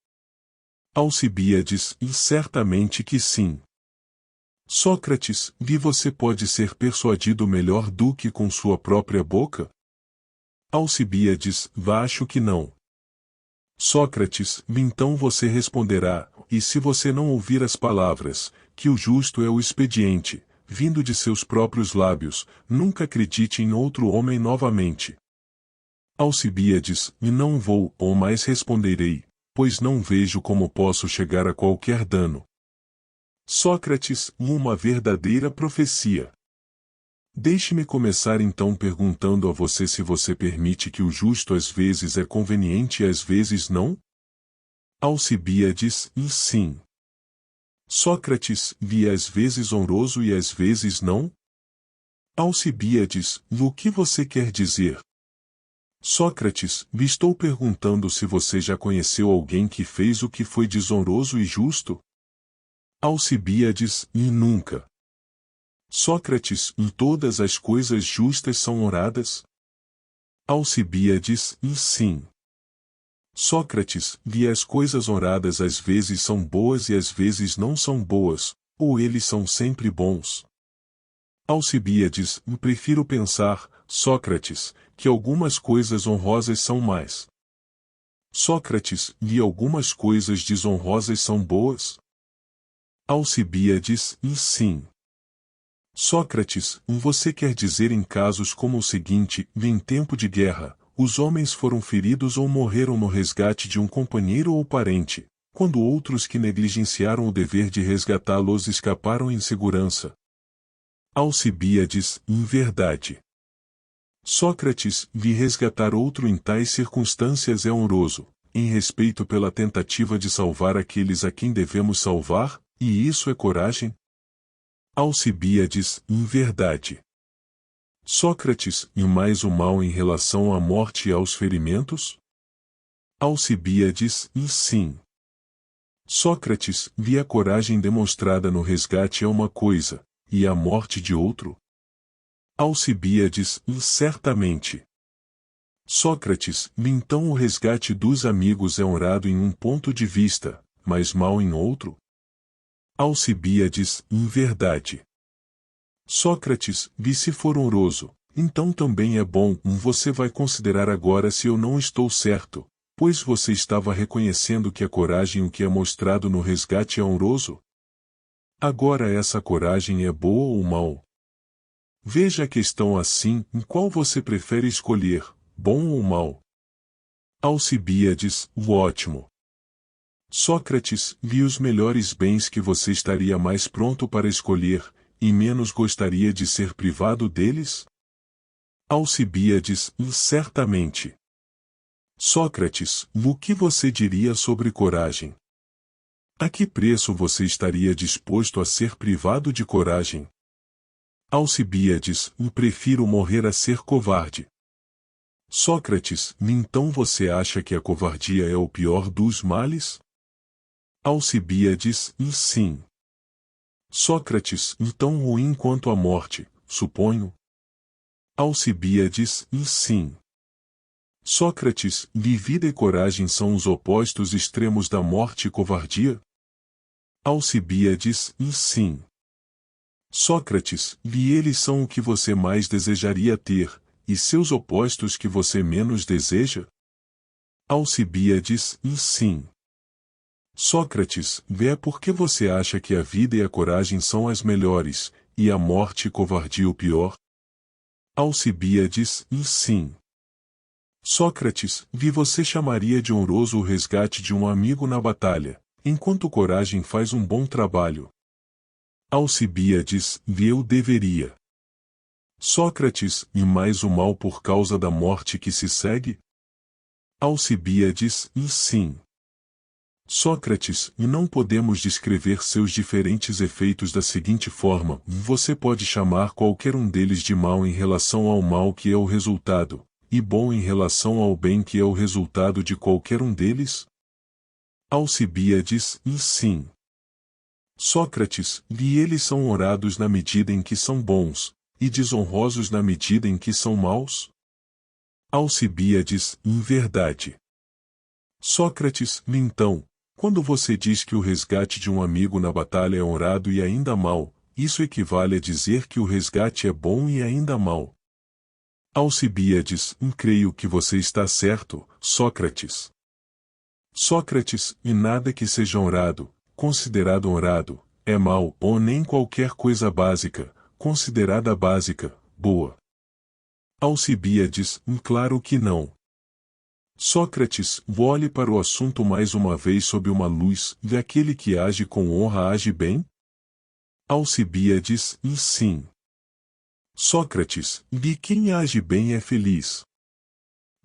Alcibíades, certamente que sim. Sócrates, você pode ser persuadido melhor do que com sua própria boca? Alcibíades, acho que não. Sócrates, então você responderá, e se você não ouvir as palavras, que o justo é o expediente, vindo de seus próprios lábios, nunca acredite em outro homem novamente. Alcibíades, não vou, ou mais responderei, pois não vejo como posso chegar a qualquer dano. Sócrates, uma verdadeira profecia. Deixe-me começar então perguntando a você se você permite que o justo às vezes é conveniente e às vezes não? Alcibíades, sim. Sócrates, às vezes honroso e às vezes não? Alcibíades, o que você quer dizer? Sócrates, estou perguntando se você já conheceu alguém que fez o que foi desonroso e justo? Alcibíades, nunca. Sócrates, todas as coisas justas são honradas? Alcibíades, sim. Sócrates, vi as coisas honradas às vezes são boas e às vezes não são boas, ou eles são sempre bons. Alcibíades, prefiro pensar, Sócrates, que algumas coisas honrosas são mais. Sócrates, e algumas coisas desonrosas são boas? Alcibíades, sim. Sócrates, você quer dizer em casos como o seguinte: em tempo de guerra, os homens foram feridos ou morreram no resgate de um companheiro ou parente, quando outros que negligenciaram o dever de resgatá-los escaparam em segurança. Alcibíades, em verdade. Sócrates, vi resgatar outro em tais circunstâncias é honroso, em respeito pela tentativa de salvar aqueles a quem devemos salvar, e isso é coragem? Alcibíades, em verdade. Sócrates, e mais o mal em relação à morte e aos ferimentos? Alcibíades, sim. Sócrates, vi a coragem demonstrada no resgate é uma coisa, e a morte de outro? Alcibíades, certamente. Sócrates, então o resgate dos amigos é honrado em um ponto de vista, mas mal em outro? Alcibíades, em verdade. Sócrates, vi se for honroso, então também é bom. Você vai considerar agora se eu não estou certo, pois você estava reconhecendo que a coragem o que é mostrado no resgate é honroso? Agora essa coragem é boa ou mal? Veja a questão assim, em qual você prefere escolher, bom ou mal? Alcibíades, o ótimo. Sócrates, vi os melhores bens que você estaria mais pronto para escolher, e menos gostaria de ser privado deles? Alcibíades, certamente. Sócrates, o que você diria sobre coragem? A que preço você estaria disposto a ser privado de coragem? Alcibíades, prefiro morrer a ser covarde. Sócrates, então você acha que a covardia é o pior dos males? Alcibíades, sim. Sócrates, tão ruim quanto a morte, suponho? Alcibíades, sim. Sócrates, vida e coragem são os opostos extremos da morte e covardia? Alcibíades, sim. Sócrates, eles são o que você mais desejaria ter, e seus opostos que você menos deseja? Alcibíades, sim. Sócrates, por que você acha que a vida e a coragem são as melhores, e a morte e covardia o pior? Alcibíades, sim. Sócrates, você chamaria de honroso o resgate de um amigo na batalha, enquanto coragem faz um bom trabalho. Alcibíades, eu deveria. Sócrates, e mais o mal por causa da morte que se segue? Alcibíades, sim. Sócrates, e não podemos descrever seus diferentes efeitos da seguinte forma: você pode chamar qualquer um deles de mal em relação ao mal que é o resultado, e bom em relação ao bem que é o resultado de qualquer um deles? Alcibíades, sim. Sócrates, eles são honrados na medida em que são bons, e desonrosos na medida em que são maus? Alcibíades, em verdade. Sócrates, então, quando você diz que o resgate de um amigo na batalha é honrado e ainda mau, isso equivale a dizer que o resgate é bom e ainda mau. Alcibíades, creio que você está certo, Sócrates. Sócrates, e nada que seja honrado, considerado honrado, é mau, ou nem qualquer coisa básica, considerada básica, boa. Alcibíades, claro que não. Sócrates, olhe para o assunto mais uma vez sob uma luz, e aquele que age com honra age bem? Alcibíades, sim. Sócrates, quem age bem é feliz.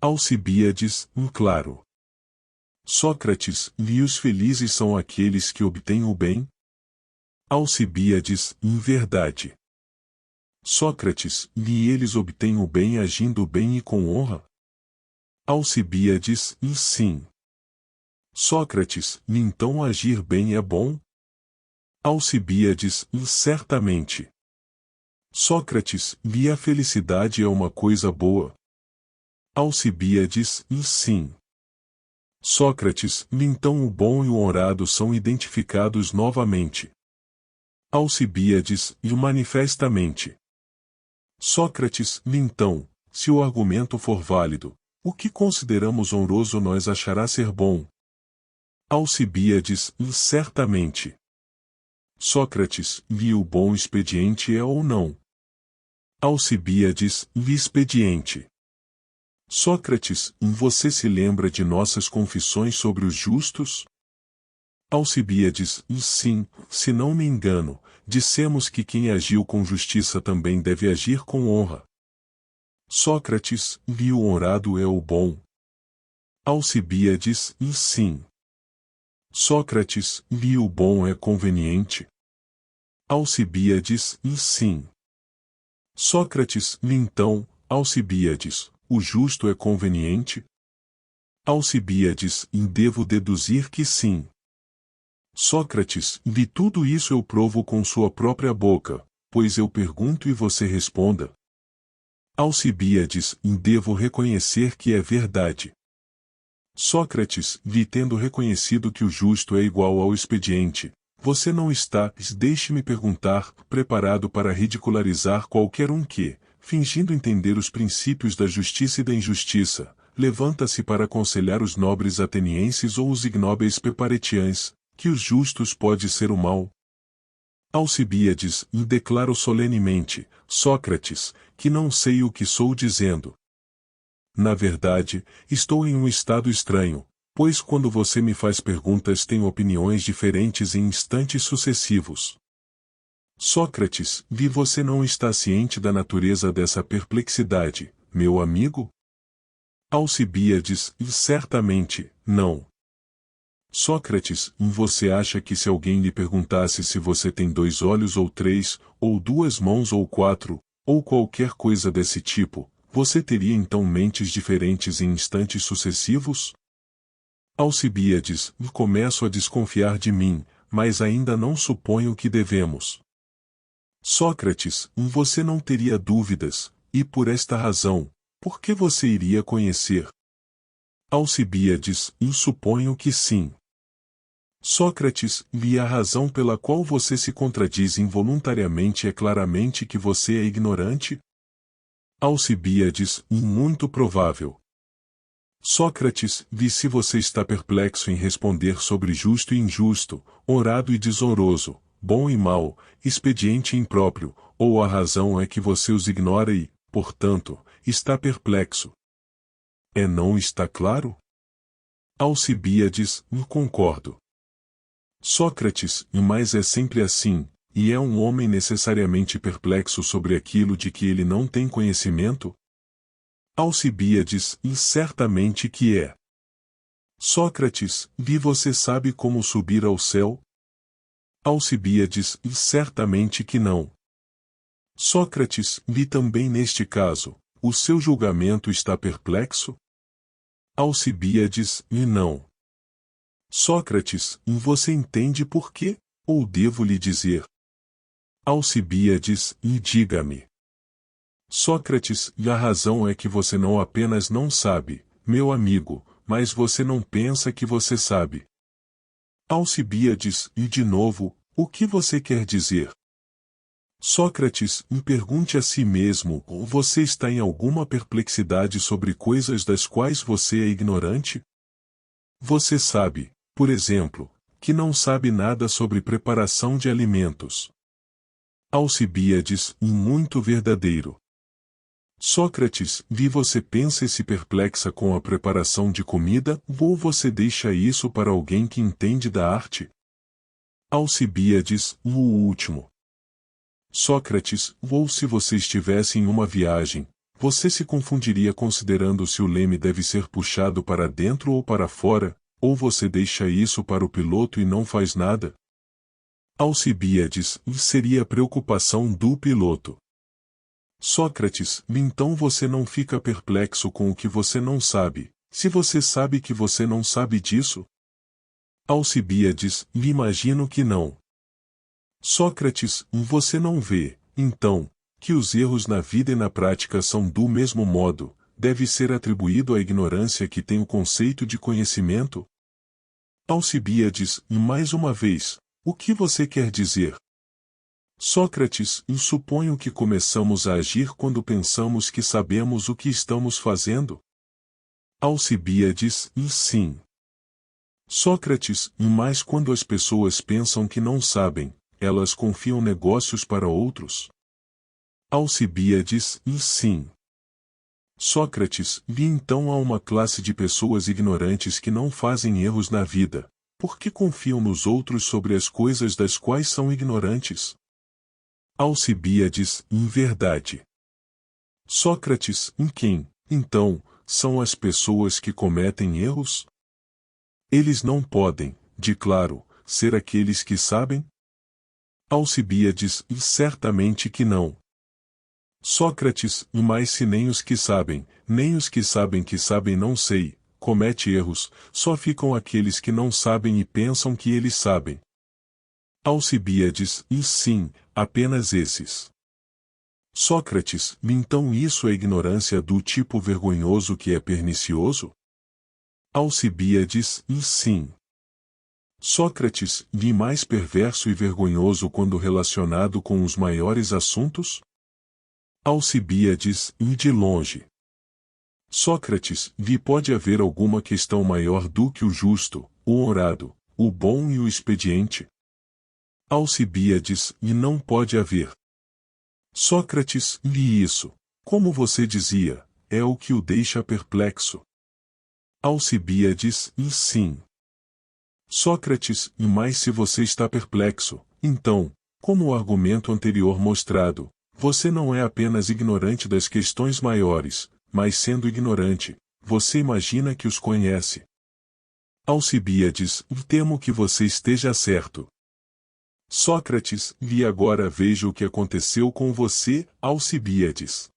Alcibíades, claro. Sócrates, os felizes são aqueles que obtêm o bem? Alcibíades, em verdade. Sócrates, eles obtêm o bem agindo bem e com honra? Alcibíades, sim. Sócrates, então agir bem é bom? Alcibíades, certamente. Sócrates, a felicidade é uma coisa boa? Alcibíades, sim. Sócrates, então o bom e o honrado são identificados novamente. Alcibíades, e manifestamente. Sócrates, então, se o argumento for válido, o que consideramos honroso nós achará ser bom. Alcibíades, certamente. Sócrates, o bom expediente é ou não? Alcibíades, expediente. Sócrates, você se lembra de nossas confissões sobre os justos? Alcibíades, sim, se não me engano, dissemos que quem agiu com justiça também deve agir com honra. Sócrates, o honrado é o bom. Alcibíades, sim. Sócrates, o bom é conveniente? Alcibíades, sim. Sócrates, então, Alcibíades, o justo é conveniente? Alcibíades, devo deduzir que sim. Sócrates, de tudo isso eu provo com sua própria boca, pois eu pergunto e você responda. Alcibíades, devo reconhecer que é verdade. Sócrates, tendo reconhecido que o justo é igual ao expediente, você não está, deixe-me perguntar, preparado para ridicularizar qualquer um que, fingindo entender os princípios da justiça e da injustiça, levanta-se para aconselhar os nobres atenienses ou os ignóbeis peparetiães, que os justos pode ser o mal. Alcibíades, declaro solenemente, Sócrates, que não sei o que sou dizendo. Na verdade, estou em um estado estranho, pois quando você me faz perguntas tenho opiniões diferentes em instantes sucessivos. Sócrates, você não está ciente da natureza dessa perplexidade, meu amigo? Alcibíades, certamente, não. Sócrates, você acha que se alguém lhe perguntasse se você tem 2 olhos ou 3, ou 2 mãos ou 4, ou qualquer coisa desse tipo, você teria então mentes diferentes em instantes sucessivos? Alcibíades, começo a desconfiar de mim, mas ainda não suponho que devemos. Sócrates, você não teria dúvidas, e por esta razão, por que você iria conhecer? Alcibíades, suponho que sim. Sócrates, a razão pela qual você se contradiz involuntariamente é claramente que você é ignorante? Alcibíades, muito provável. Sócrates, se você está perplexo em responder sobre justo e injusto, honrado e desonroso, bom e mau, expediente e impróprio, ou a razão é que você os ignora e, portanto, está perplexo. Não está claro? Alcibíades, concordo. Sócrates, mas é sempre assim, e é um homem necessariamente perplexo sobre aquilo de que ele não tem conhecimento? Alcibíades, certamente que é. Sócrates, você sabe como subir ao céu? Alcibíades, certamente que não. Sócrates, também neste caso, o seu julgamento está perplexo? Alcibíades, não. Sócrates, você entende por quê, ou devo lhe dizer? Alcibíades, diga-me. Sócrates, a razão é que você não apenas não sabe, meu amigo, mas você não pensa que você sabe. Alcibíades, de novo, o que você quer dizer? Sócrates, pergunte a si mesmo, você está em alguma perplexidade sobre coisas das quais você é ignorante? Você sabe, por exemplo, que não sabe nada sobre preparação de alimentos. Alcibíades, muito verdadeiro. Sócrates, você pensa e se perplexa com a preparação de comida, ou você deixa isso para alguém que entende da arte? Alcibíades, o último. Sócrates, ou se você estivesse em uma viagem, você se confundiria considerando se o leme deve ser puxado para dentro ou para fora, ou você deixa isso para o piloto e não faz nada? Alcibíades, seria a preocupação do piloto. Sócrates, então você não fica perplexo com o que você não sabe, se você sabe que você não sabe disso? Alcibíades, imagino que não. Sócrates, você não vê, então, que os erros na vida e na prática são do mesmo modo, deve ser atribuído à ignorância que tem o conceito de conhecimento? Alcibíades, e mais uma vez, o que você quer dizer? Sócrates, suponho que começamos a agir quando pensamos que sabemos o que estamos fazendo? Alcibíades, sim. Sócrates, mas quando as pessoas pensam que não sabem, elas confiam negócios para outros? Alcibíades, sim. Sócrates, então há uma classe de pessoas ignorantes que não fazem erros na vida, porque confiam nos outros sobre as coisas das quais são ignorantes? Alcibíades, em verdade. Sócrates, em quem, então, são as pessoas que cometem erros? Eles não podem, de claro, ser aqueles que sabem? Alcibíades, e certamente que não. Sócrates, mas se nem os que sabem não sei, comete erros, só ficam aqueles que não sabem e pensam que eles sabem. Alcibíades, e sim, apenas esses. Sócrates, então isso é ignorância do tipo vergonhoso que é pernicioso? Alcibíades, e sim. Sócrates, e mais perverso e vergonhoso quando relacionado com os maiores assuntos? Alcibíades, e de longe. Sócrates, pode haver alguma questão maior do que o justo, o honrado, o bom e o expediente? Alcibíades, e não pode haver. Sócrates, e isso, como você dizia, é o que o deixa perplexo. Alcibíades, e sim. Sócrates, mas se você está perplexo, então, como o argumento anterior mostrado, você não é apenas ignorante das questões maiores, mas sendo ignorante, você imagina que os conhece. Alcibíades, temo que você esteja certo. Sócrates, e agora veja o que aconteceu com você, Alcibíades.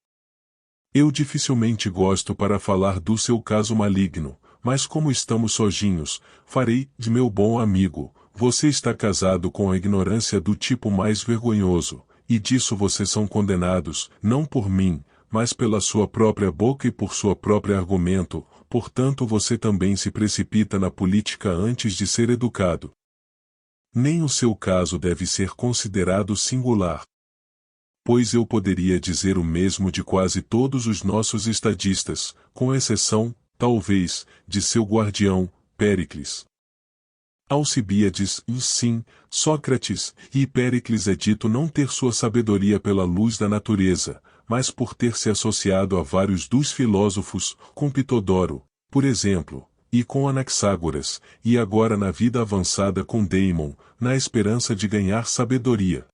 Eu dificilmente gosto para falar do seu caso maligno, mas como estamos sozinhos, farei, de meu bom amigo, você está casado com a ignorância do tipo mais vergonhoso, e disso vocês são condenados, não por mim, mas pela sua própria boca e por sua própria argumento, portanto você também se precipita na política antes de ser educado. Nem o seu caso deve ser considerado singular. Pois eu poderia dizer o mesmo de quase todos os nossos estadistas, com exceção, talvez, de seu guardião, Péricles. Alcibíades, e sim, Sócrates, e Péricles é dito não ter sua sabedoria pela luz da natureza, mas por ter se associado a vários dos filósofos, com Pitodoro, por exemplo, e com Anaxágoras, e agora na vida avançada com Deimon, na esperança de ganhar sabedoria.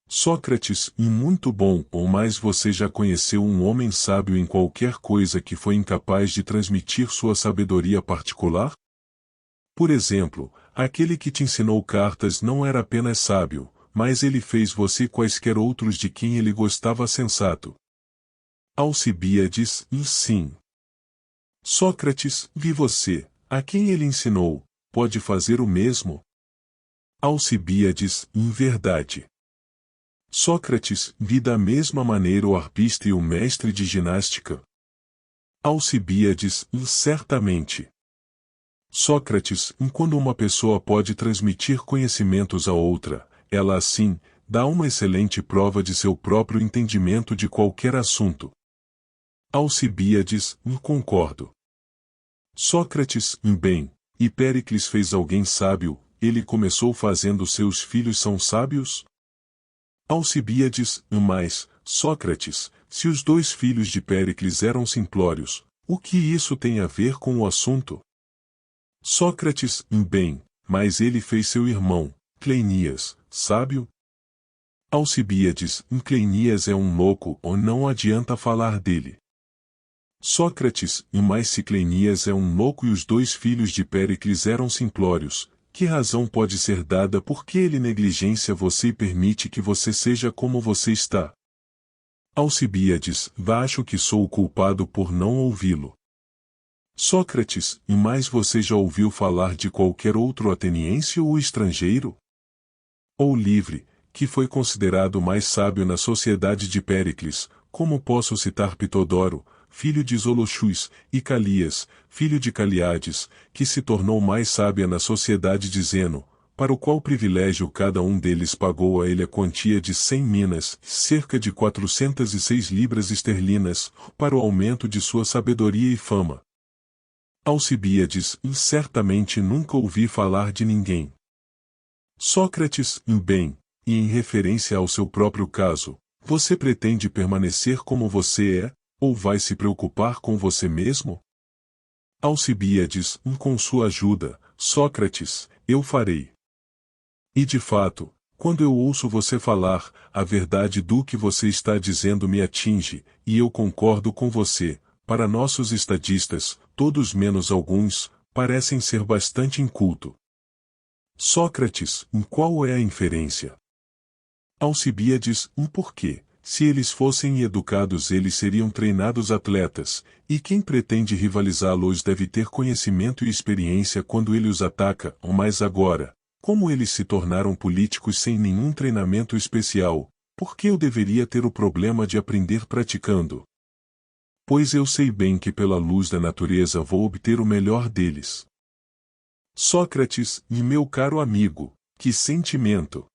Sócrates, e muito bom, ou mais você já conheceu um homem sábio em qualquer coisa que foi incapaz de transmitir sua sabedoria particular? Por exemplo, aquele que te ensinou cartas não era apenas sábio, mas ele fez você quaisquer outros de quem ele gostava sensato. Alcibíades, e sim. Sócrates, e você, a quem ele ensinou, pode fazer o mesmo? Alcibíades, em verdade. Sócrates, da mesma maneira o arpista e o mestre de ginástica? Alcibíades, certamente. Sócrates, quando uma pessoa pode transmitir conhecimentos a outra, ela assim, dá uma excelente prova de seu próprio entendimento de qualquer assunto. Alcibíades, concordo. Sócrates, bem, e Péricles fez alguém sábio, ele começou fazendo seus filhos são sábios? Alcibíades, mas, Sócrates, se os dois filhos de Péricles eram simplórios, o que isso tem a ver com o assunto? Sócrates, bem, mas ele fez seu irmão, Cleinias, sábio? Alcibíades, Cleinias é um louco ou não adianta falar dele. Sócrates, mas se Cleinias é um louco e os dois filhos de Péricles eram simplórios, que razão pode ser dada porque ele negligencia você e permite que você seja como você está? Alcibíades, acho que sou o culpado por não ouvi-lo. Sócrates, mas você já ouviu falar de qualquer outro ateniense ou estrangeiro? Ou livre, que foi considerado mais sábio na sociedade de Péricles, como posso citar Pitodoro, filho de Zoloxus, e Calias, filho de Caliades, que se tornou mais sábia na sociedade de Zeno, para o qual privilégio cada um deles pagou a ele a quantia de 100 minas, cerca de 406 libras esterlinas, para o aumento de sua sabedoria e fama. Alcibíades, certamente nunca ouvi falar de ninguém. Sócrates, bem, e em referência ao seu próprio caso, você pretende permanecer como você é, ou vai se preocupar com você mesmo? Alcibíades, com sua ajuda, Sócrates, eu farei. E de fato, quando eu ouço você falar, a verdade do que você está dizendo me atinge, e eu concordo com você. Para nossos estadistas, todos menos alguns, parecem ser bastante inculto. Sócrates, qual é a inferência? Alcibíades, porquê? Se eles fossem educados eles seriam treinados atletas, e quem pretende rivalizá-los deve ter conhecimento e experiência quando ele os ataca, mas agora, como eles se tornaram políticos sem nenhum treinamento especial, por que eu deveria ter o problema de aprender praticando? Pois eu sei bem que pela luz da natureza vou obter o melhor deles. Sócrates, meu caro amigo, que sentimento!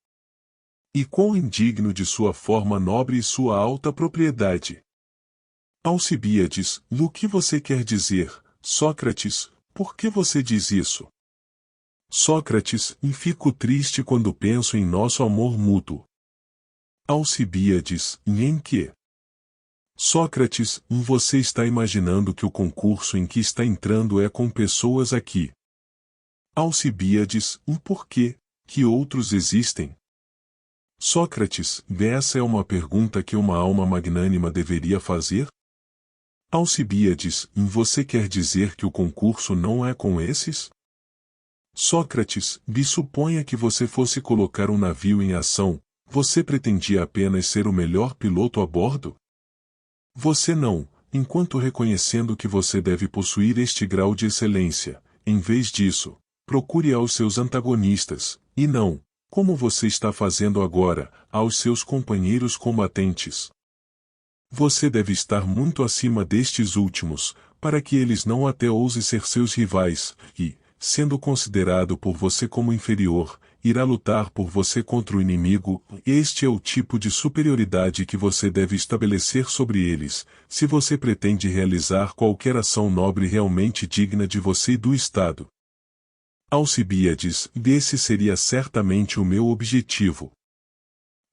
E quão indigno de sua forma nobre e sua alta propriedade! Alcibíades, o que você quer dizer, Sócrates, por que você diz isso? Sócrates, fico triste quando penso em nosso amor mútuo. Alcibíades, em que? Sócrates, você está imaginando que o concurso em que está entrando é com pessoas aqui. Alcibíades, por quê? Que outros existem? Sócrates, essa é uma pergunta que uma alma magnânima deveria fazer? Alcibíades, você quer dizer que o concurso não é com esses? Sócrates, suponha que você fosse colocar um navio em ação, você pretendia apenas ser o melhor piloto a bordo? Você não, enquanto reconhecendo que você deve possuir este grau de excelência, em vez disso, procure aos seus antagonistas, e não, como você está fazendo agora, aos seus companheiros combatentes. Você deve estar muito acima destes últimos, para que eles não até ousem ser seus rivais, e, sendo considerado por você como inferior, irá lutar por você contra o inimigo. Este é o tipo de superioridade que você deve estabelecer sobre eles, se você pretende realizar qualquer ação nobre realmente digna de você e do Estado. Alcibíades, esse seria certamente o meu objetivo.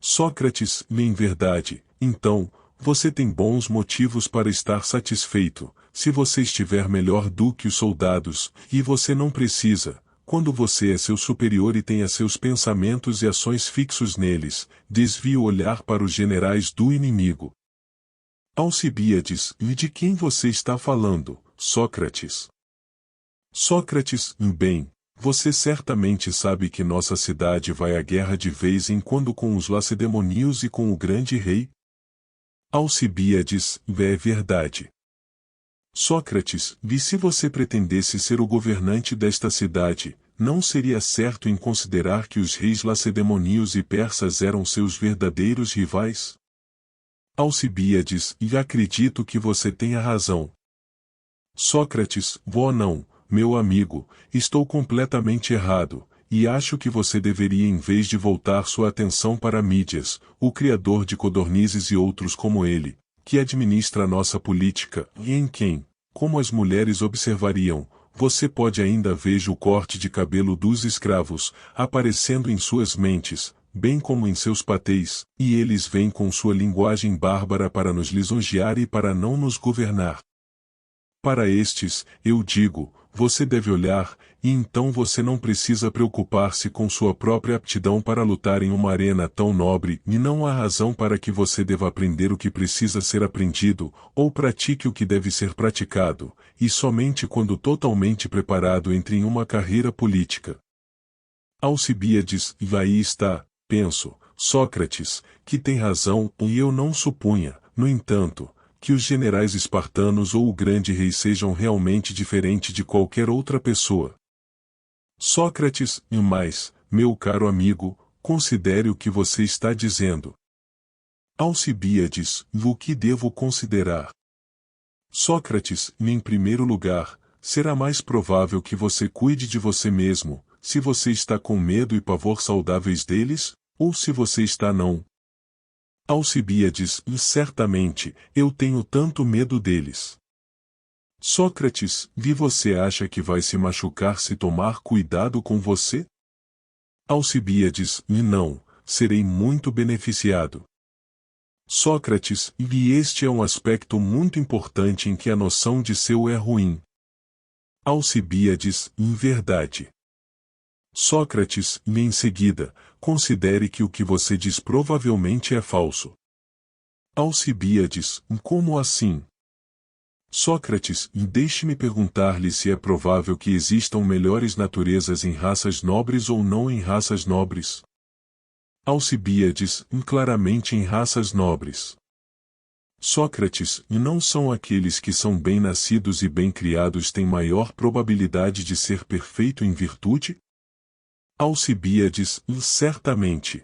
Sócrates, em verdade, então, você tem bons motivos para estar satisfeito, se você estiver melhor do que os soldados, e você não precisa, quando você é seu superior e tenha seus pensamentos e ações fixos neles, desvie o olhar para os generais do inimigo. Alcibíades, de quem você está falando, Sócrates? Sócrates, bem, você certamente sabe que nossa cidade vai à guerra de vez em quando com os lacedemônios e com o grande rei? Alcibíades, é verdade. Sócrates, se você pretendesse ser o governante desta cidade, não seria certo em considerar que os reis lacedemônios e persas eram seus verdadeiros rivais? Alcibíades, acredito que você tenha razão. Sócrates, não, meu amigo, estou completamente errado, e acho que você deveria em vez de voltar sua atenção para Mídias, o criador de codornizes e outros como ele, que administra a nossa política, e em quem, como as mulheres observariam, você pode ainda ver o corte de cabelo dos escravos, aparecendo em suas mentes, bem como em seus patéis, e eles vêm com sua linguagem bárbara para nos lisonjear e para não nos governar. Para estes, eu digo, você deve olhar, e então você não precisa preocupar-se com sua própria aptidão para lutar em uma arena tão nobre, e não há razão para que você deva aprender o que precisa ser aprendido, ou pratique o que deve ser praticado, e somente quando totalmente preparado entre em uma carreira política. Alcibíades, aí está, penso, Sócrates, que tem razão, e eu não supunha, no entanto, que os generais espartanos ou o grande rei sejam realmente diferentes de qualquer outra pessoa. Sócrates, mais, meu caro amigo, considere o que você está dizendo. Alcibíades, o que devo considerar? Sócrates, em primeiro lugar, será mais provável que você cuide de você mesmo, se você está com medo e pavor saudáveis deles, ou se você está não. Alcibíades, certamente, eu tenho tanto medo deles. Sócrates, você acha que vai se machucar se tomar cuidado com você? Alcibíades, não, serei muito beneficiado. Sócrates, este é um aspecto muito importante em que a noção de seu é ruim. Alcibíades, em verdade. Sócrates, em seguida, considere que o que você diz provavelmente é falso. Alcibíades, como assim? Sócrates, deixe-me perguntar-lhe se é provável que existam melhores naturezas em raças nobres ou não em raças nobres. Alcibíades, claramente em raças nobres. Sócrates, não são aqueles que são bem nascidos e bem criados têm maior probabilidade de ser perfeito em virtude? Alcibíades, certamente.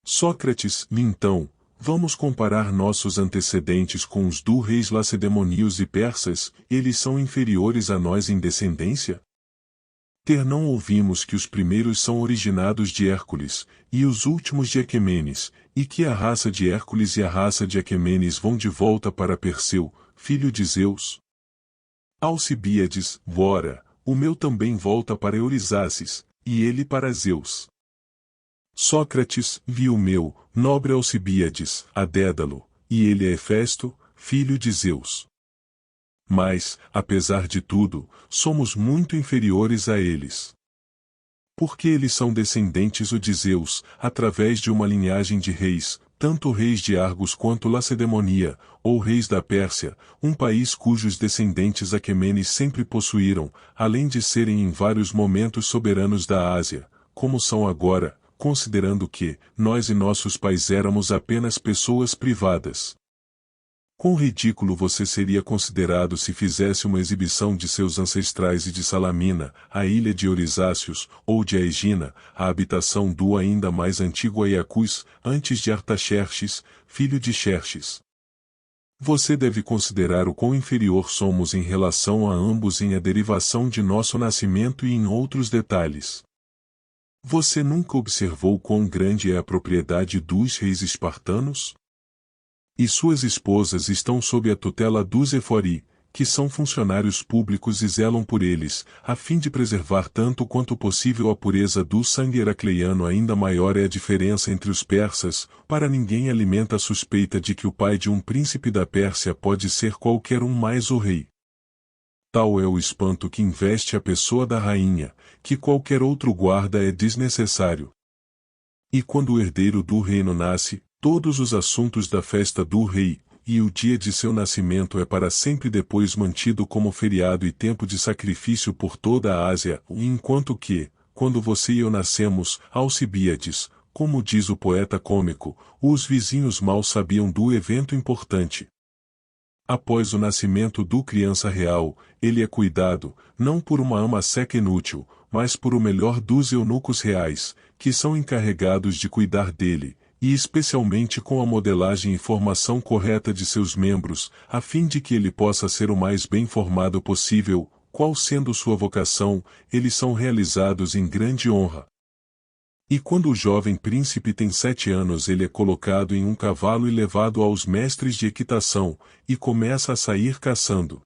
Sócrates, então, vamos comparar nossos antecedentes com os dos reis lacedemônios e persas, eles são inferiores a nós em descendência? Não ouvimos que os primeiros são originados de Hércules, e os últimos de Aquemenes, e que a raça de Hércules e a raça de Aquemenes vão de volta para Perseu, filho de Zeus? Alcibíades, ora, o meu também volta para Eurisaces, e ele para Zeus. Sócrates, o meu, nobre Alcibíades, a Dédalo, e ele é Hefesto, filho de Zeus. Mas, apesar de tudo, somos muito inferiores a eles. Porque eles são descendentes de Zeus, através de uma linhagem de reis, tanto reis de Argos quanto Lacedemonia, ou reis da Pérsia, um país cujos descendentes Aquemenes sempre possuíram, além de serem em vários momentos soberanos da Ásia, como são agora, considerando que, nós e nossos pais éramos apenas pessoas privadas. Quão ridículo você seria considerado se fizesse uma exibição de seus ancestrais e de Salamina, a ilha de Eurisáceos, ou de Aegina, a habitação do ainda mais antigo Aiacus, antes de Artaxerxes, filho de Xerxes. Você deve considerar o quão inferior somos em relação a ambos em a derivação de nosso nascimento e em outros detalhes. Você nunca observou quão grande é a propriedade dos reis espartanos? E suas esposas estão sob a tutela dos Efori, que são funcionários públicos e zelam por eles, a fim de preservar tanto quanto possível a pureza do sangue heracleiano. Ainda maior é a diferença entre os persas, para ninguém alimenta a suspeita de que o pai de um príncipe da Pérsia pode ser qualquer um mais o rei. Tal é o espanto que investe a pessoa da rainha, que qualquer outro guarda é desnecessário. E quando o herdeiro do reino nasce, todos os assuntos da festa do rei, e o dia de seu nascimento é para sempre depois mantido como feriado e tempo de sacrifício por toda a Ásia, enquanto que, quando você e eu nascemos, Alcibíades, como diz o poeta cômico, os vizinhos mal sabiam do evento importante. Após o nascimento do criança real, ele é cuidado, não por uma ama seca inútil, mas por o melhor dos eunucos reais, que são encarregados de cuidar dele, e especialmente com a modelagem e formação correta de seus membros, a fim de que ele possa ser o mais bem formado possível, qual sendo sua vocação, eles são realizados em grande honra. E quando o jovem príncipe tem 7 anos, ele é colocado em um cavalo e levado aos mestres de equitação, e começa a sair caçando.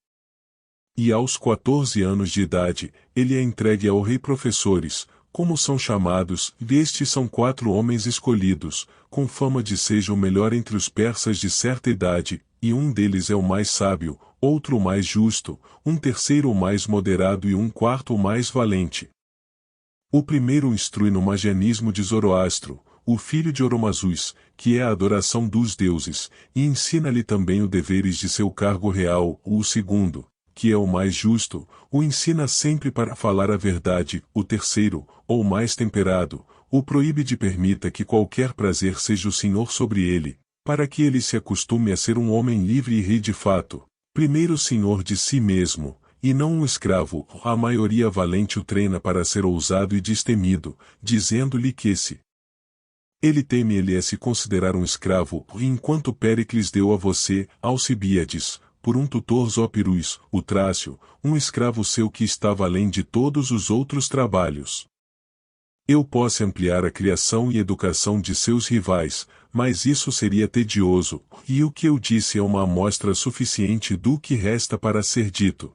E aos 14 anos de idade, ele é entregue ao rei professores, como são chamados, destes são 4 homens escolhidos, com fama de seja o melhor entre os persas de certa idade, e um deles é o mais sábio, outro o mais justo, um terceiro o mais moderado e um quarto o mais valente. O primeiro o instrui no magianismo de Zoroastro, o filho de Oromazus, que é a adoração dos deuses, e ensina-lhe também os deveres de seu cargo real. O segundo, que é o mais justo, o ensina sempre para falar a verdade. O terceiro, ou mais temperado, o proíbe de permita que qualquer prazer seja o senhor sobre ele, para que ele se acostume a ser um homem livre e rei de fato, primeiro senhor de si mesmo, e não um escravo. A maioria valente o treina para ser ousado e destemido, dizendo-lhe que se ele teme ele é se considerar um escravo, enquanto Péricles deu a você, Alcibíades, por um tutor Zopirus, o Trácio, um escravo seu que estava além de todos os outros trabalhos. Eu posso ampliar a criação e educação de seus rivais, mas isso seria tedioso, e o que eu disse é uma amostra suficiente do que resta para ser dito.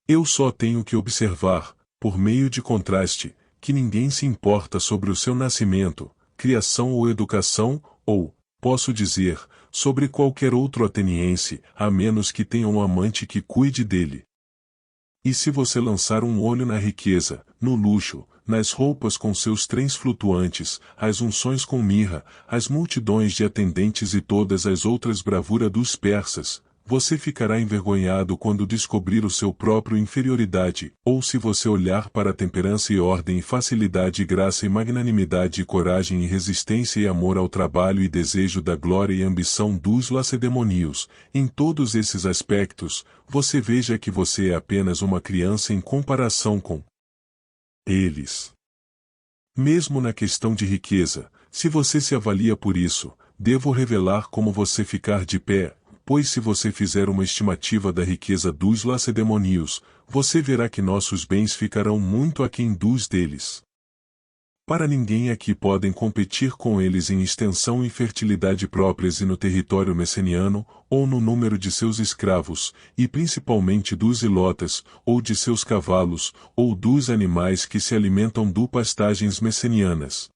Eu só tenho que observar, por meio de contraste, que ninguém se importa sobre o seu nascimento, criação ou educação, ou, posso dizer, sobre qualquer outro ateniense, a menos que tenha um amante que cuide dele. E se você lançar um olho na riqueza, no luxo, nas roupas com seus trens flutuantes, as unções com mirra, as multidões de atendentes e todas as outras bravuras dos persas, você ficará envergonhado quando descobrir o seu próprio inferioridade, ou se você olhar para a temperança e ordem e facilidade e graça e magnanimidade e coragem e resistência e amor ao trabalho e desejo da glória e ambição dos lacedemonios, em todos esses aspectos, você veja que você é apenas uma criança em comparação com eles. Mesmo na questão de riqueza, se você se avalia por isso, devo revelar como você ficar de pé, pois se você fizer uma estimativa da riqueza dos lacedemonios, você verá que nossos bens ficarão muito aquém dos deles. Para ninguém aqui podem competir com eles em extensão e fertilidade próprias e no território messeniano, ou no número de seus escravos, e principalmente dos ilotas, ou de seus cavalos, ou dos animais que se alimentam do pastagens messenianas.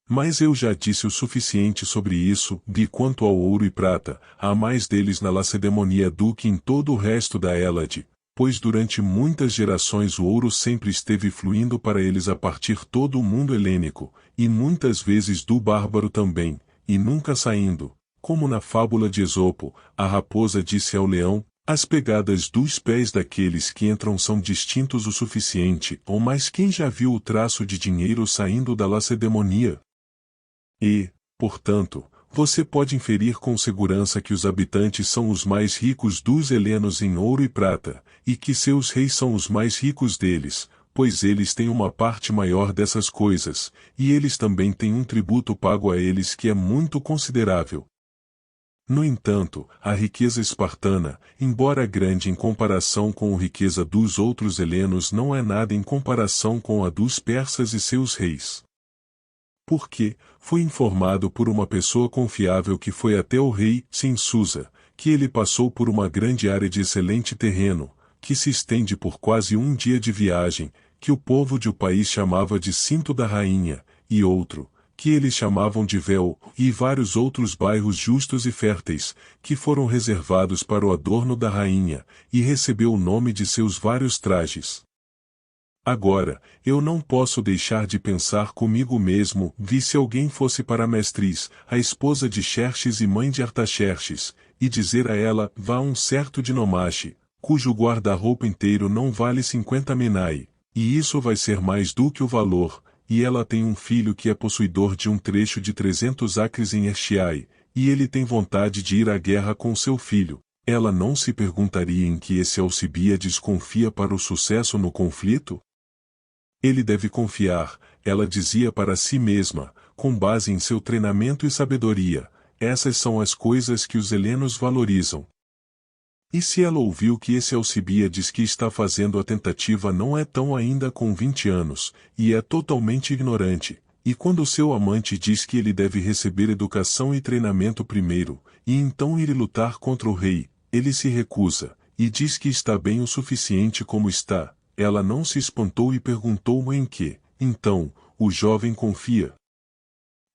Mas eu já disse o suficiente sobre isso, e quanto ao ouro e prata, há mais deles na Lacedemonia do que em todo o resto da Hélade, pois durante muitas gerações o ouro sempre esteve fluindo para eles a partir todo o mundo helênico, e muitas vezes do bárbaro também, e nunca saindo, como na fábula de Esopo, a raposa disse ao leão, as pegadas dos pés daqueles que entram são distintos o suficiente, ou mais quem já viu o traço de dinheiro saindo da Lacedemonia? E, portanto, você pode inferir com segurança que os habitantes são os mais ricos dos helenos em ouro e prata, e que seus reis são os mais ricos deles, pois eles têm uma parte maior dessas coisas, e eles também têm um tributo pago a eles que é muito considerável. No entanto, a riqueza espartana, embora grande em comparação com a riqueza dos outros helenos, não é nada em comparação com a dos persas e seus reis. Porque, fui informado por uma pessoa confiável que foi até o rei Sinsusa, que ele passou por uma grande área de excelente terreno, que se estende por quase um dia de viagem, que o povo de o país chamava de Cinto da Rainha, e outro, que eles chamavam de Véu, e vários outros bairros justos e férteis, que foram reservados para o adorno da rainha, e recebeu o nome de seus vários trajes. Agora, eu não posso deixar de pensar comigo mesmo, se alguém fosse para Mestris, a esposa de Xerxes e mãe de Artaxerxes, e dizer a ela, vá um certo de Nomache, cujo guarda-roupa inteiro não vale 50 minae, e isso vai ser mais do que o valor, e ela tem um filho que é possuidor de um trecho de 300 acres em Erchiai, e ele tem vontade de ir à guerra com seu filho. Ela não se perguntaria em que esse Alcibíades confia para o sucesso no conflito? Ele deve confiar, ela dizia para si mesma, com base em seu treinamento e sabedoria, essas são as coisas que os helenos valorizam. E se ela ouviu que esse Alcibíades que está fazendo a tentativa não é tão ainda com 20 anos, e é totalmente ignorante, e quando seu amante diz que ele deve receber educação e treinamento primeiro, e então ir lutar contra o rei, ele se recusa, e diz que está bem o suficiente como está, ela não se espantou e perguntou-me em que, então, o jovem confia.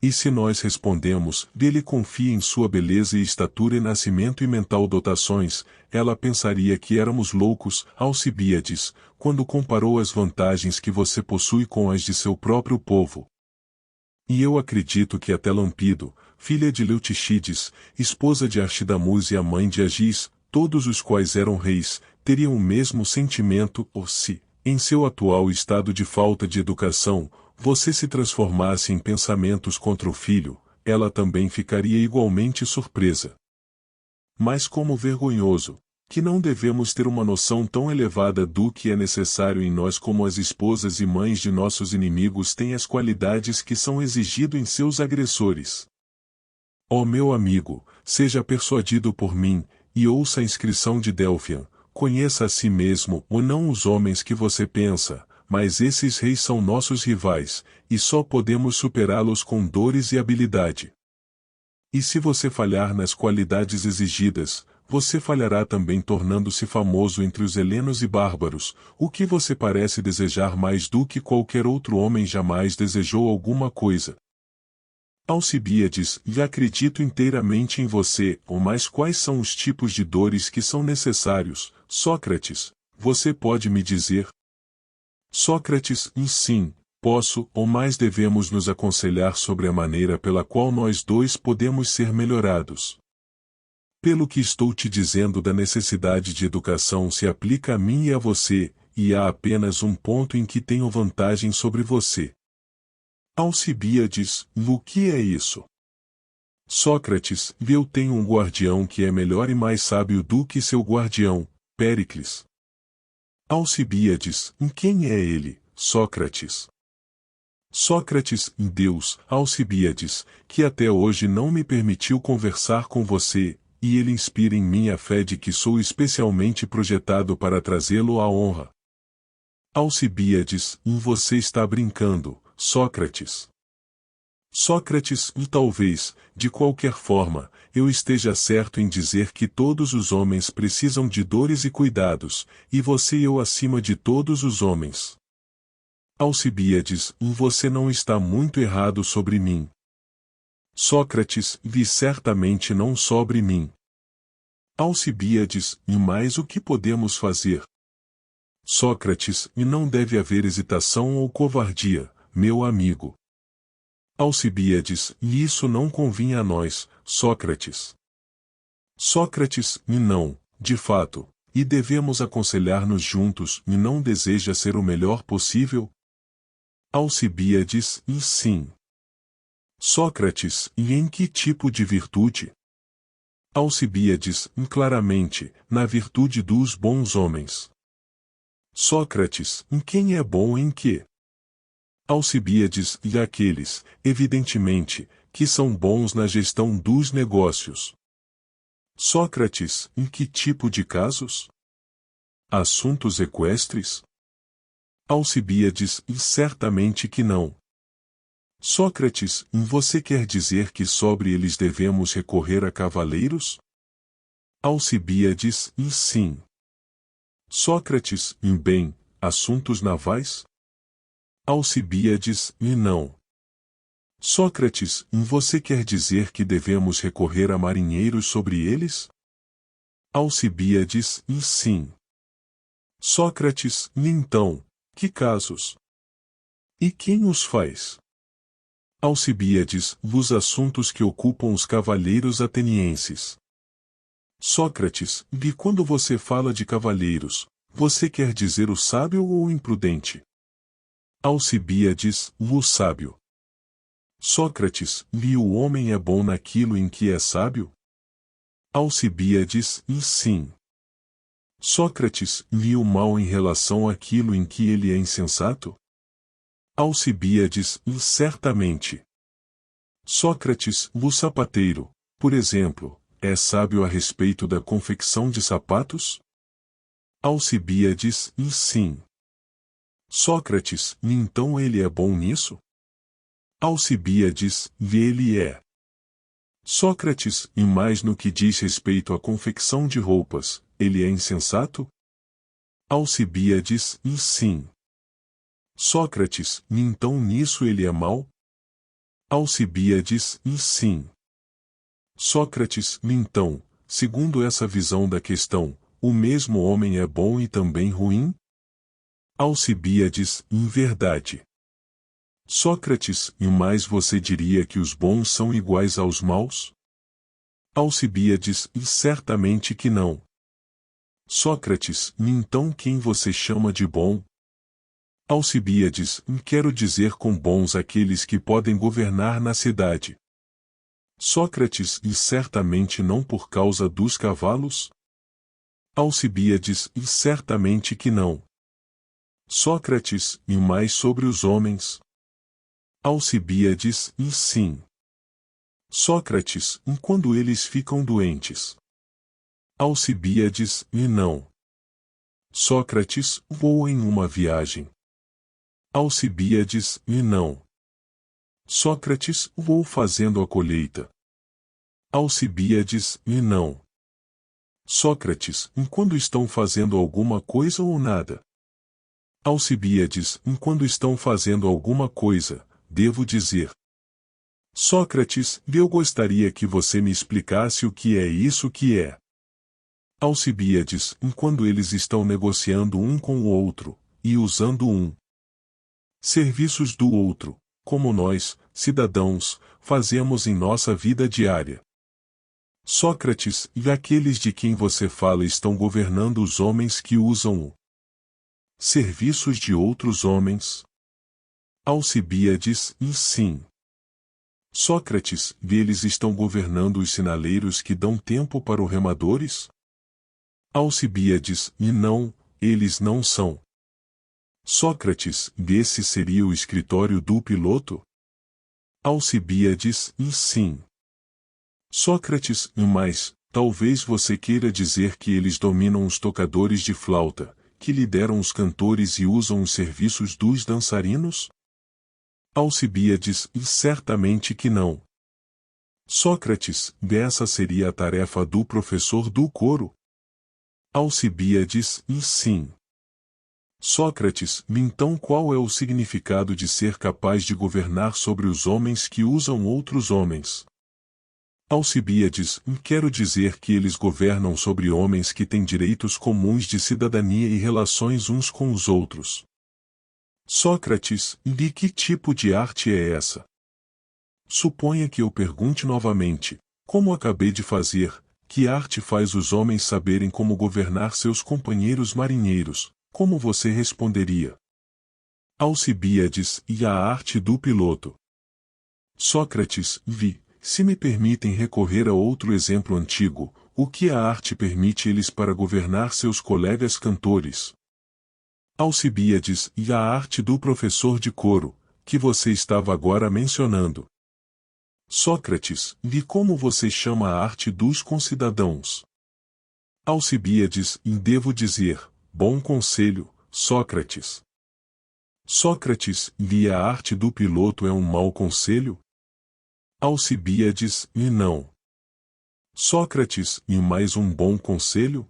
E se nós respondemos, dele confia em sua beleza e estatura e nascimento e mental dotações, ela pensaria que éramos loucos, Alcibíades, quando comparou as vantagens que você possui com as de seu próprio povo. E eu acredito que até Lampido, filha de Leutixides, esposa de Archidamuz e a mãe de Agis, todos os quais eram reis, teriam o mesmo sentimento, ou se, em seu atual estado de falta de educação, você se transformasse em pensamentos contra o filho, ela também ficaria igualmente surpresa. Mas como vergonhoso, que não devemos ter uma noção tão elevada do que é necessário em nós como as esposas e mães de nossos inimigos têm as qualidades que são exigidas em seus agressores. Ó meu amigo, seja persuadido por mim, e ouça a inscrição de Delphian: conheça a si mesmo, ou não os homens que você pensa, mas esses reis são nossos rivais, e só podemos superá-los com dores e habilidade. E se você falhar nas qualidades exigidas, você falhará também tornando-se famoso entre os helenos e bárbaros, o que você parece desejar mais do que qualquer outro homem jamais desejou alguma coisa. Alcibíades: e acredito inteiramente em você, mas quais são os tipos de dores que são necessários, Sócrates? Você pode me dizer? Sócrates: sim, posso, ou mais devemos nos aconselhar sobre a maneira pela qual nós dois podemos ser melhorados. Pelo que estou te dizendo da necessidade de educação se aplica a mim e a você, e há apenas um ponto em que tenho vantagem sobre você. Alcibíades: o que é isso? Sócrates: eu tenho um guardião que é melhor e mais sábio do que seu guardião, Péricles. Alcibíades: quem é ele, Sócrates? Sócrates: Deus. Alcibíades: que até hoje não me permitiu conversar com você, e ele inspira em mim a fé de que sou especialmente projetado para trazê-lo à honra. Alcibíades: você está brincando, Sócrates. Sócrates: talvez, de qualquer forma, eu esteja certo em dizer que todos os homens precisam de dores e cuidados, e você e eu acima de todos os homens. Alcibíades: você não está muito errado sobre mim. Sócrates: vi certamente não sobre mim. Alcibíades: e mais o que podemos fazer? Sócrates: e não deve haver hesitação ou covardia, meu amigo. Alcibíades: e isso não convinha a nós, Sócrates. Sócrates: e não, de fato, e devemos aconselhar-nos juntos, e não deseja ser o melhor possível? Alcibíades: e sim. Sócrates: e em que tipo de virtude? Alcibíades: claramente, na virtude dos bons homens. Sócrates: quem é bom em quê? Alcibíades: e aqueles, evidentemente, que são bons na gestão dos negócios. Sócrates: em que tipo de casos? Assuntos equestres? Alcibíades: e certamente que não. Sócrates: você quer dizer que sobre eles devemos recorrer a cavaleiros? Alcibíades: e sim. Sócrates: bem, assuntos navais? Alcibíades: e não. Sócrates: você quer dizer que devemos recorrer a marinheiros sobre eles? Alcibíades: e sim. Sócrates: e então, que casos? E quem os faz? Alcibíades: os assuntos que ocupam os cavalheiros atenienses. Sócrates: e quando você fala de cavalheiros, você quer dizer o sábio ou o imprudente? Alcibíades: o sábio. Sócrates: e o homem é bom naquilo em que é sábio? Alcibíades: e sim. Sócrates: e o mal em relação àquilo em que ele é insensato? Alcibíades: e certamente. Sócrates: o sapateiro, por exemplo, é sábio a respeito da confecção de sapatos? Alcibíades: e sim. Sócrates: e então ele é bom nisso? Alcibíades: e ele é. Sócrates: e mais no que diz respeito à confecção de roupas, ele é insensato? Alcibíades: e sim. Sócrates: e então nisso ele é mau? Alcibíades: e sim. Sócrates: e então, segundo essa visão da questão, o mesmo homem é bom e também ruim? Alcibíades: em verdade. Sócrates: e mais você diria que os bons são iguais aos maus? Alcibíades: e certamente que não. Sócrates: e então quem você chama de bom? Alcibíades: quero dizer com bons aqueles que podem governar na cidade. Sócrates: e certamente não por causa dos cavalos? Alcibíades: e certamente que não. Sócrates: e mais sobre os homens? Alcibíades: e sim. Sócrates: quando eles ficam doentes? Alcibíades, e não. Sócrates, vou em uma viagem. Alcibíades, e não. Sócrates, vou fazendo a colheita. Alcibíades, e não. Sócrates, enquanto estão fazendo alguma coisa ou nada? Alcibíades, enquanto estão fazendo alguma coisa, devo dizer. Sócrates, eu gostaria que você me explicasse o que é isso que é. Alcibíades, enquanto eles estão negociando um com o outro, e usando serviços do outro, como nós, cidadãos, fazemos em nossa vida diária. Sócrates, e aqueles de quem você fala estão governando os homens que usam serviços de outros homens? Alcibíades, e sim. Sócrates, e eles estão governando os sinaleiros que dão tempo para os remadores? Alcibíades, e não, eles não são. Sócrates, esse seria o escritório do piloto? Alcibíades, e sim. Sócrates, mas, talvez você queira dizer que eles dominam os tocadores de flauta, que lideram os cantores e usam os serviços dos dançarinos? Alcibíades, e certamente que não. Sócrates, essa seria a tarefa do professor do coro? Alcibíades, e sim. Sócrates, então qual é o significado de ser capaz de governar sobre os homens que usam outros homens? Alcibíades, quero dizer que eles governam sobre homens que têm direitos comuns de cidadania e relações uns com os outros. Sócrates, de que tipo de arte é essa? Suponha que eu pergunte novamente, como acabei de fazer, que arte faz os homens saberem como governar seus companheiros marinheiros, como você responderia? Alcibíades, e a arte do piloto. Sócrates, se me permitem recorrer a outro exemplo antigo, o que a arte permite eles para governar seus colegas cantores? Alcibíades, e a arte do professor de coro, que você estava agora mencionando. Sócrates, e como você chama a arte dos concidadãos? Alcibíades, e devo dizer, bom conselho, Sócrates. Sócrates, e a arte do piloto é um mau conselho? Alcibíades, e não. Sócrates, e mais um bom conselho?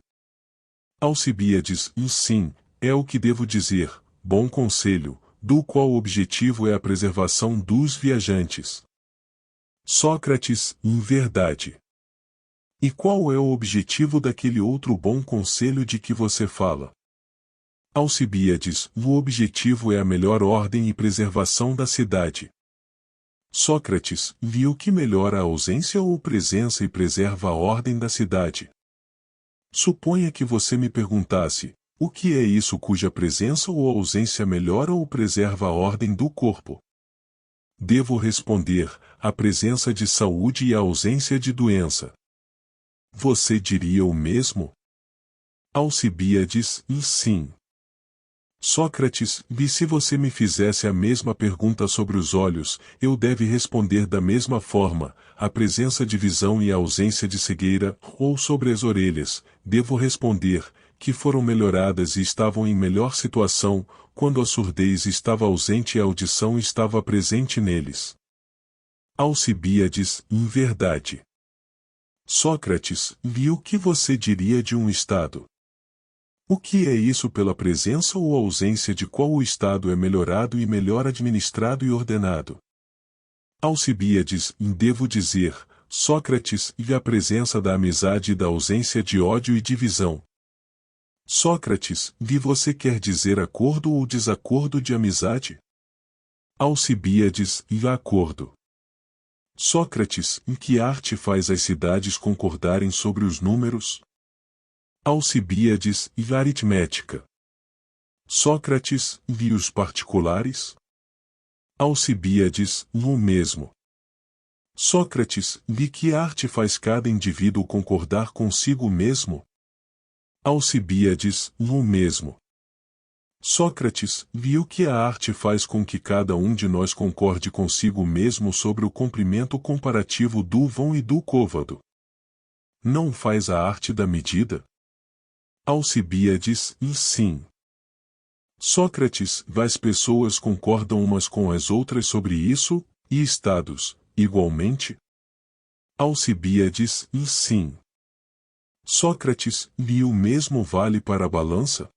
Alcibíades, e sim, é o que devo dizer, bom conselho, do qual o objetivo é a preservação dos viajantes. Sócrates, em verdade. E qual é o objetivo daquele outro bom conselho de que você fala? Alcibíades, o objetivo é a melhor ordem e preservação da cidade. Sócrates, viu que melhora a ausência ou presença e preserva a ordem da cidade? Suponha que você me perguntasse, o que é isso cuja presença ou ausência melhora ou preserva a ordem do corpo? Devo responder, a presença de saúde e a ausência de doença. Você diria o mesmo? Alcibíades, e sim. Sócrates, se você me fizesse a mesma pergunta sobre os olhos, eu deve responder da mesma forma, a presença de visão e a ausência de cegueira, ou sobre as orelhas, devo responder, que foram melhoradas e estavam em melhor situação, quando a surdez estava ausente e a audição estava presente neles. Alcibíades, em verdade. Sócrates, o que você diria de um estado? O que é isso pela presença ou ausência de qual o estado é melhorado e melhor administrado e ordenado? Alcibíades, devo dizer, Sócrates, e a presença da amizade e da ausência de ódio e divisão. Sócrates, você quer dizer acordo ou desacordo de amizade? Alcibíades, e acordo. Sócrates, em que arte faz as cidades concordarem sobre os números? Alcibíades, e aritmética. Sócrates, e os particulares? Alcibíades, o mesmo. Sócrates, de que arte faz cada indivíduo concordar consigo mesmo? Alcibíades, o mesmo. Sócrates, o que a arte faz com que cada um de nós concorde consigo mesmo sobre o comprimento comparativo do vão e do côvado? não faz a arte da medida? Alcibíades, sim. Sócrates, as pessoas concordam umas com as outras sobre isso, e estados, igualmente? Alcibíades, sim. Sócrates, e o mesmo vale para a balança?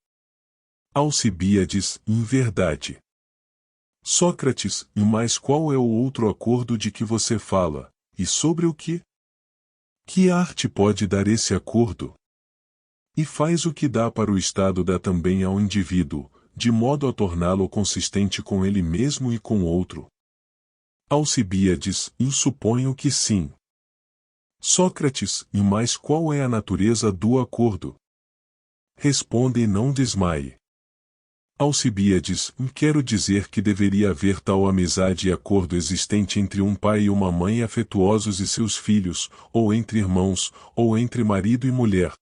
Alcibíades, em verdade. Sócrates, mas qual é o outro acordo de que você fala, e sobre o que? Que arte pode dar esse acordo? E faz o que dá para o Estado dá também ao indivíduo, de modo a torná-lo consistente com ele mesmo e com o outro. Alcibíades, suponho que sim. Sócrates, mas qual é a natureza do acordo? Responde e não desmaie. Alcibíades, quero dizer que deveria haver tal amizade e acordo existente entre um pai e uma mãe afetuosos e seus filhos, ou entre irmãos, ou entre marido e mulher.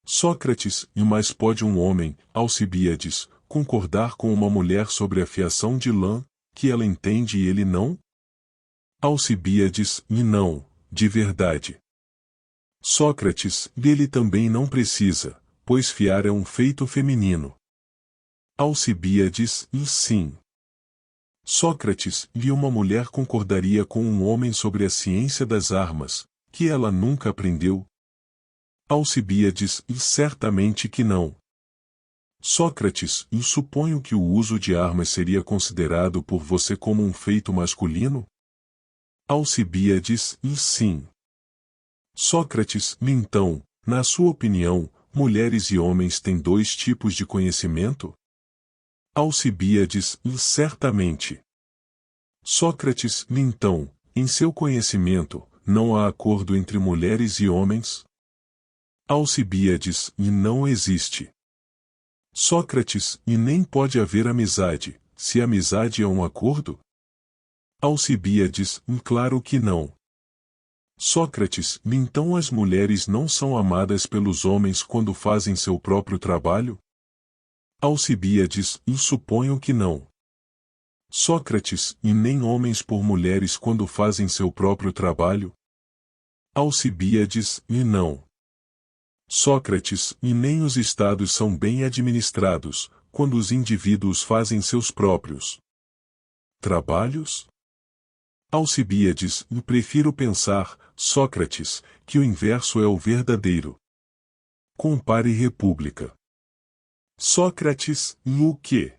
Sócrates, mas pode um homem, Alcibíades, concordar com uma mulher sobre a fiação de lã, que ela entende e ele não? Alcibíades, não, de verdade. Sócrates, ele também não precisa, pois fiar é um feito feminino. Alcibíades, sim. Sócrates, e uma mulher concordaria com um homem sobre a ciência das armas, que ela nunca aprendeu? Alcibíades, certamente que não. Sócrates, suponho que o uso de armas seria considerado por você como um feito masculino? Alcibíades, sim. Sócrates, então, na sua opinião, mulheres e homens têm dois tipos de conhecimento? Alcibíades, certamente. Sócrates, então, em seu conhecimento, não há acordo entre mulheres e homens? Alcibíades, não existe. Sócrates, e nem pode haver amizade, se amizade é um acordo? Alcibíades, claro que não. Sócrates, então as mulheres não são amadas pelos homens quando fazem seu próprio trabalho? Alcibíades, suponho que não. Sócrates, e nem homens por mulheres quando fazem seu próprio trabalho? Alcibíades, e não. Sócrates, e nem os estados são bem administrados, quando os indivíduos fazem seus próprios trabalhos? Alcibíades, e prefiro pensar, Sócrates, que o inverso é o verdadeiro. Compare República. Sócrates, o quê?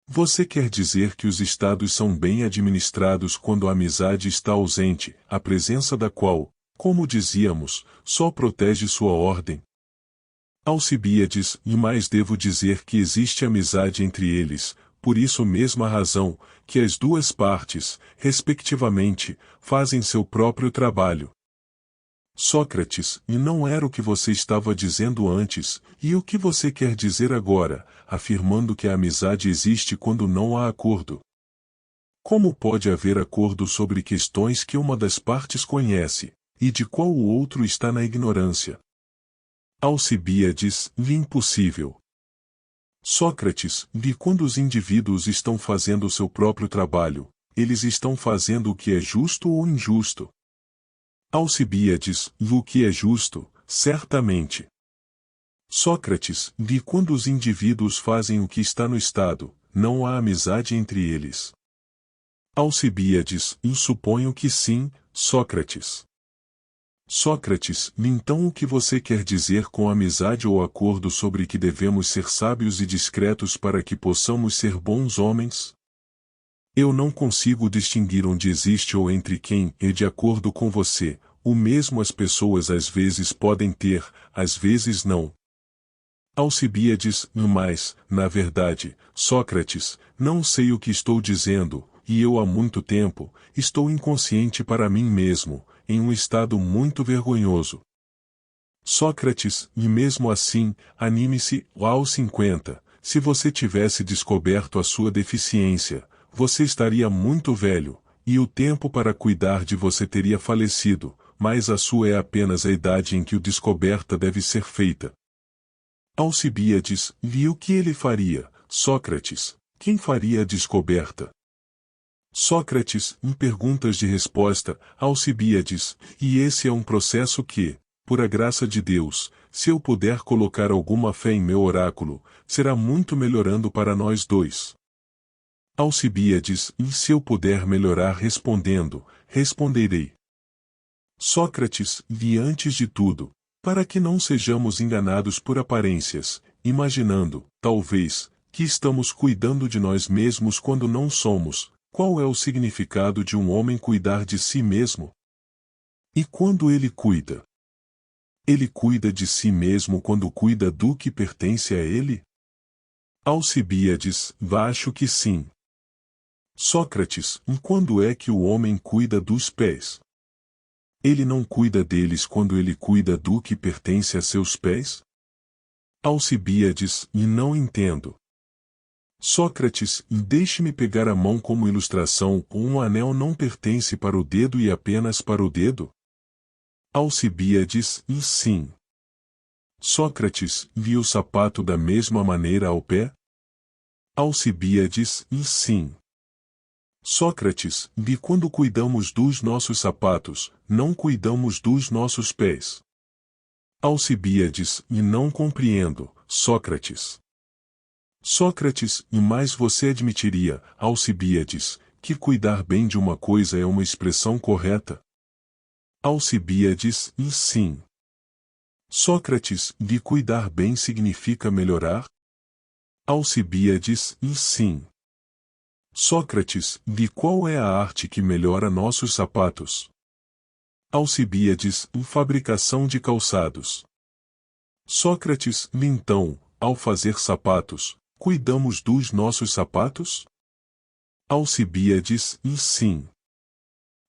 Você quer dizer que os estados são bem administrados quando a amizade está ausente, a presença da qual, como dizíamos, só protege sua ordem? Alcibíades, e mais devo dizer que existe amizade entre eles, por isso mesma razão, que as duas partes, respectivamente, fazem seu próprio trabalho. Sócrates, e não era o que você estava dizendo antes, e o que você quer dizer agora, afirmando que a amizade existe quando não há acordo? Como pode haver acordo sobre questões que uma das partes conhece, e de qual o outro está na ignorância? Alcibíades, impossível. Sócrates, e quando os indivíduos estão fazendo o seu próprio trabalho, eles estão fazendo o que é justo ou injusto? Alcibíades, o que é justo, certamente. Sócrates, e quando os indivíduos fazem o que está no Estado, não há amizade entre eles? Alcibíades, suponho que sim, Sócrates. Sócrates, então o que você quer dizer com amizade ou acordo sobre que devemos ser sábios e discretos para que possamos ser bons homens? Eu não consigo distinguir onde existe ou entre quem é de acordo com você, o mesmo as pessoas às vezes podem ter, às vezes não. Alcibíades, mas, na verdade, Sócrates, não sei o que estou dizendo, e eu há muito tempo, estou inconsciente para mim mesmo, em um estado muito vergonhoso. Sócrates, e mesmo assim, anime-se, aos 50, se você tivesse descoberto a sua deficiência, você estaria muito velho, e o tempo para cuidar de você teria falecido, mas a sua é apenas a idade em que a descoberta deve ser feita. Alcibíades, e o que ele faria, Sócrates? Quem faria a descoberta? Sócrates, em perguntas de resposta, Alcibíades, e esse é um processo que, por a graça de Deus, se eu puder colocar alguma fé em meu oráculo, será muito melhorando para nós dois. Alcibíades, e se eu puder melhorar respondendo, responderei. Sócrates, e antes de tudo, para que não sejamos enganados por aparências, imaginando, talvez, que estamos cuidando de nós mesmos quando não somos, qual é o significado de um homem cuidar de si mesmo? E quando ele cuida? Ele cuida de si mesmo quando cuida do que pertence a ele? Alcibíades, acho que sim. Sócrates, e quando é que o homem cuida dos pés? Ele não cuida deles quando ele cuida do que pertence a seus pés? Alcibíades, e não entendo. Sócrates, deixe-me pegar a mão como ilustração, um anel não pertence para o dedo e apenas para o dedo? Alcibíades, e sim. Sócrates, viu o sapato da mesma maneira ao pé? Alcibíades, e sim. Sócrates, e quando cuidamos dos nossos sapatos, não cuidamos dos nossos pés? Alcibíades, e não compreendo, Sócrates. Sócrates, e mais você admitiria, Alcibíades, que cuidar bem de uma coisa é uma expressão correta? Alcibíades, e sim. Sócrates, de cuidar bem significa melhorar? Alcibíades, e sim. Sócrates, de qual é a arte que melhora nossos sapatos? Alcibíades, em fabricação de calçados. Sócrates, então, ao fazer sapatos, cuidamos dos nossos sapatos? Alcibíades, e sim.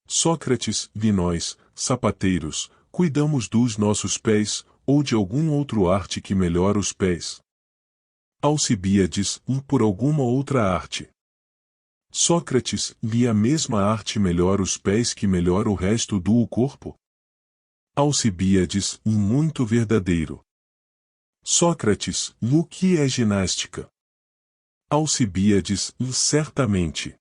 Sócrates, de nós, sapateiros, cuidamos dos nossos pés, ou de algum outro arte que melhora os pés? Alcibíades, e por alguma outra arte. Sócrates, e a mesma arte melhora os pés que melhora o resto do corpo? Alcibíades, e muito verdadeiro. Sócrates, e o que é ginástica? Alcibíades, e certamente.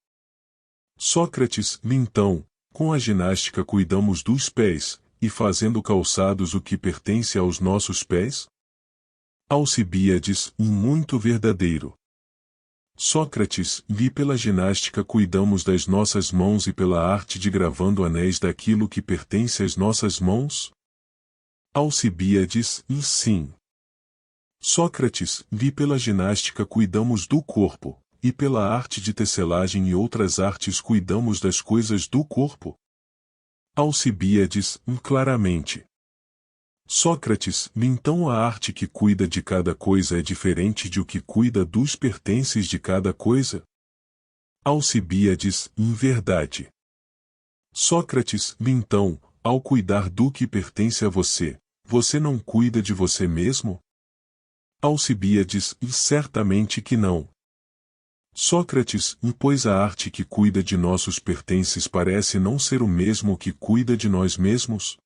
Sócrates, então, com a ginástica cuidamos dos pés, e fazendo calçados o que pertence aos nossos pés? Alcibíades, e muito verdadeiro. Sócrates, e pela ginástica cuidamos das nossas mãos e pela arte de gravando anéis daquilo que pertence às nossas mãos? Alcibíades, e sim. Sócrates, e pela ginástica cuidamos do corpo, e pela arte de tecelagem e outras artes cuidamos das coisas do corpo? Alcibíades, claramente. Sócrates, então a arte que cuida de cada coisa é diferente de o que cuida dos pertences de cada coisa? Alcibíades, em verdade. Sócrates, então, ao cuidar do que pertence a você, você não cuida de você mesmo? Alcibíades, e certamente que não. Sócrates, pois a arte que cuida de nossos pertences parece não ser o mesmo que cuida de nós mesmos?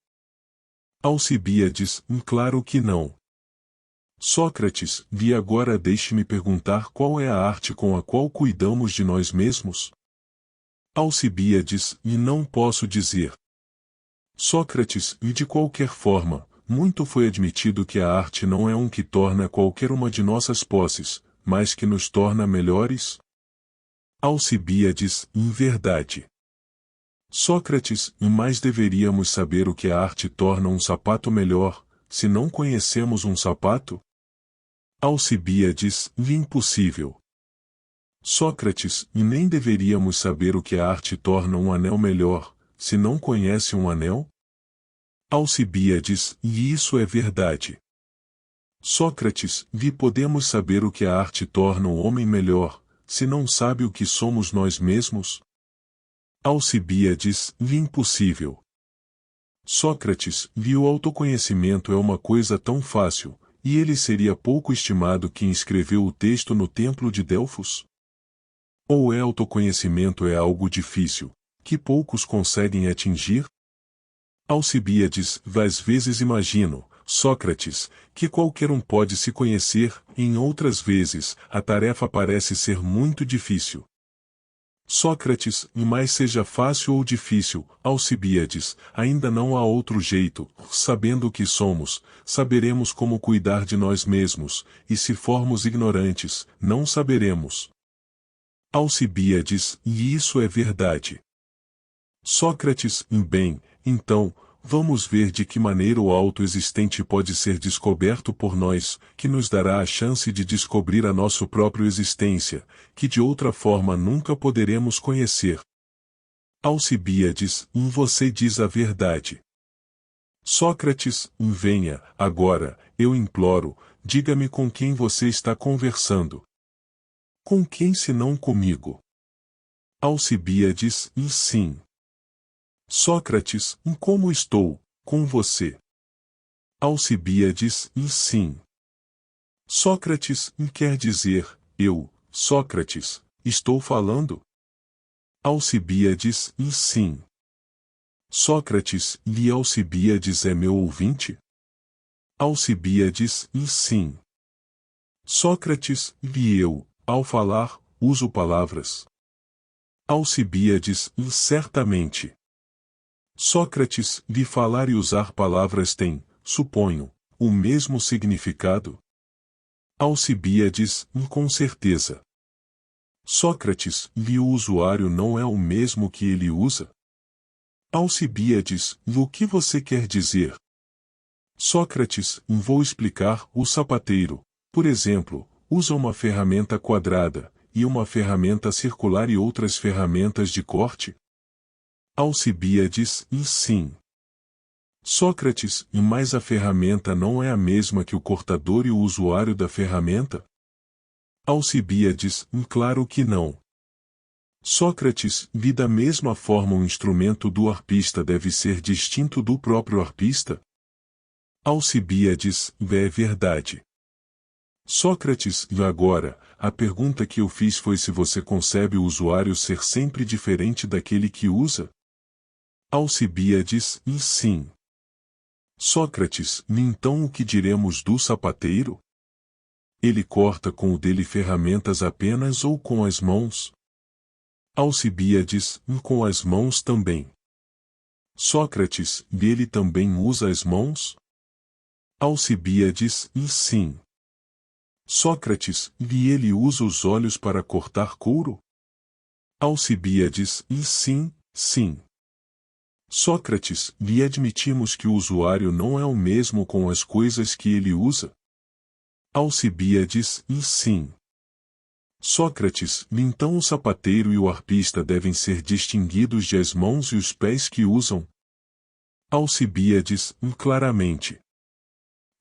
Alcibíades, claro que não. Sócrates, e agora deixe-me perguntar qual é a arte com a qual cuidamos de nós mesmos? Alcibíades, e não posso dizer. Sócrates, e de qualquer forma, muito foi admitido que a arte não é um que torna qualquer uma de nossas posses, mas que nos torna melhores? Alcibíades, em verdade. Sócrates, e mais deveríamos saber o que a arte torna um sapato melhor, se não conhecemos um sapato? Alcibíades, impossível. Sócrates, e nem deveríamos saber o que a arte torna um anel melhor, se não conhece um anel? Alcibíades, e isso é verdade. Sócrates, e podemos saber o que a arte torna um homem melhor, se não sabe o que somos nós mesmos? Alcibíades, impossível. Sócrates, o autoconhecimento é uma coisa tão fácil, e ele seria pouco estimado quem escreveu o texto no templo de Delfos? Ou autoconhecimento é algo difícil, que poucos conseguem atingir? Alcibíades, às vezes imagino, Sócrates, que qualquer um pode se conhecer, em outras vezes, a tarefa parece ser muito difícil. Sócrates, mas seja fácil ou difícil, Alcibíades, ainda não há outro jeito, sabendo o que somos, saberemos como cuidar de nós mesmos, e se formos ignorantes, não saberemos. Alcibíades, e isso é verdade. Sócrates, bem, então, vamos ver de que maneira o autoexistente pode ser descoberto por nós, que nos dará a chance de descobrir a nossa própria existência, que de outra forma nunca poderemos conhecer. Alcibíades, você diz a verdade. Sócrates, venha, agora, eu imploro, diga-me com quem você está conversando. Com quem senão comigo? Alcibíades, sim. Sócrates, como estou, com você? Alcibíades, sim. Sócrates, quer dizer, eu, Sócrates, estou falando? Alcibíades, sim. Sócrates, e Alcibíades é meu ouvinte? Alcibíades, sim. Sócrates, e eu, ao falar, uso palavras? Alcibíades, certamente. Sócrates, de falar e usar palavras têm, suponho, o mesmo significado? Alcibíades, com certeza. Sócrates, e o usuário não é o mesmo que ele usa? Alcibíades, o que você quer dizer? Sócrates, vou explicar, o sapateiro, por exemplo, usa uma ferramenta quadrada, e uma ferramenta circular e outras ferramentas de corte? Alcibíades, sim. Sócrates, mas a ferramenta não é a mesma que o cortador e o usuário da ferramenta? Alcibíades, claro que não. Sócrates, da mesma forma o instrumento do arpista deve ser distinto do próprio arpista? Alcibíades, é verdade. Sócrates, agora, a pergunta que eu fiz foi se você concebe o usuário ser sempre diferente daquele que usa? Alcibíades, sim. Sócrates, então o que diremos do sapateiro? Ele corta com o dele ferramentas apenas ou com as mãos? Alcibíades, com as mãos também. Sócrates, ele também usa as mãos? Alcibíades, sim. Sócrates, e ele usa os olhos para cortar couro? Alcibíades, sim, sim. Sócrates, lhe admitimos que o usuário não é o mesmo com as coisas que ele usa? Alcibíades, sim. Sócrates, então o sapateiro e o arpista devem ser distinguidos de as mãos e os pés que usam? Alcibíades, claramente.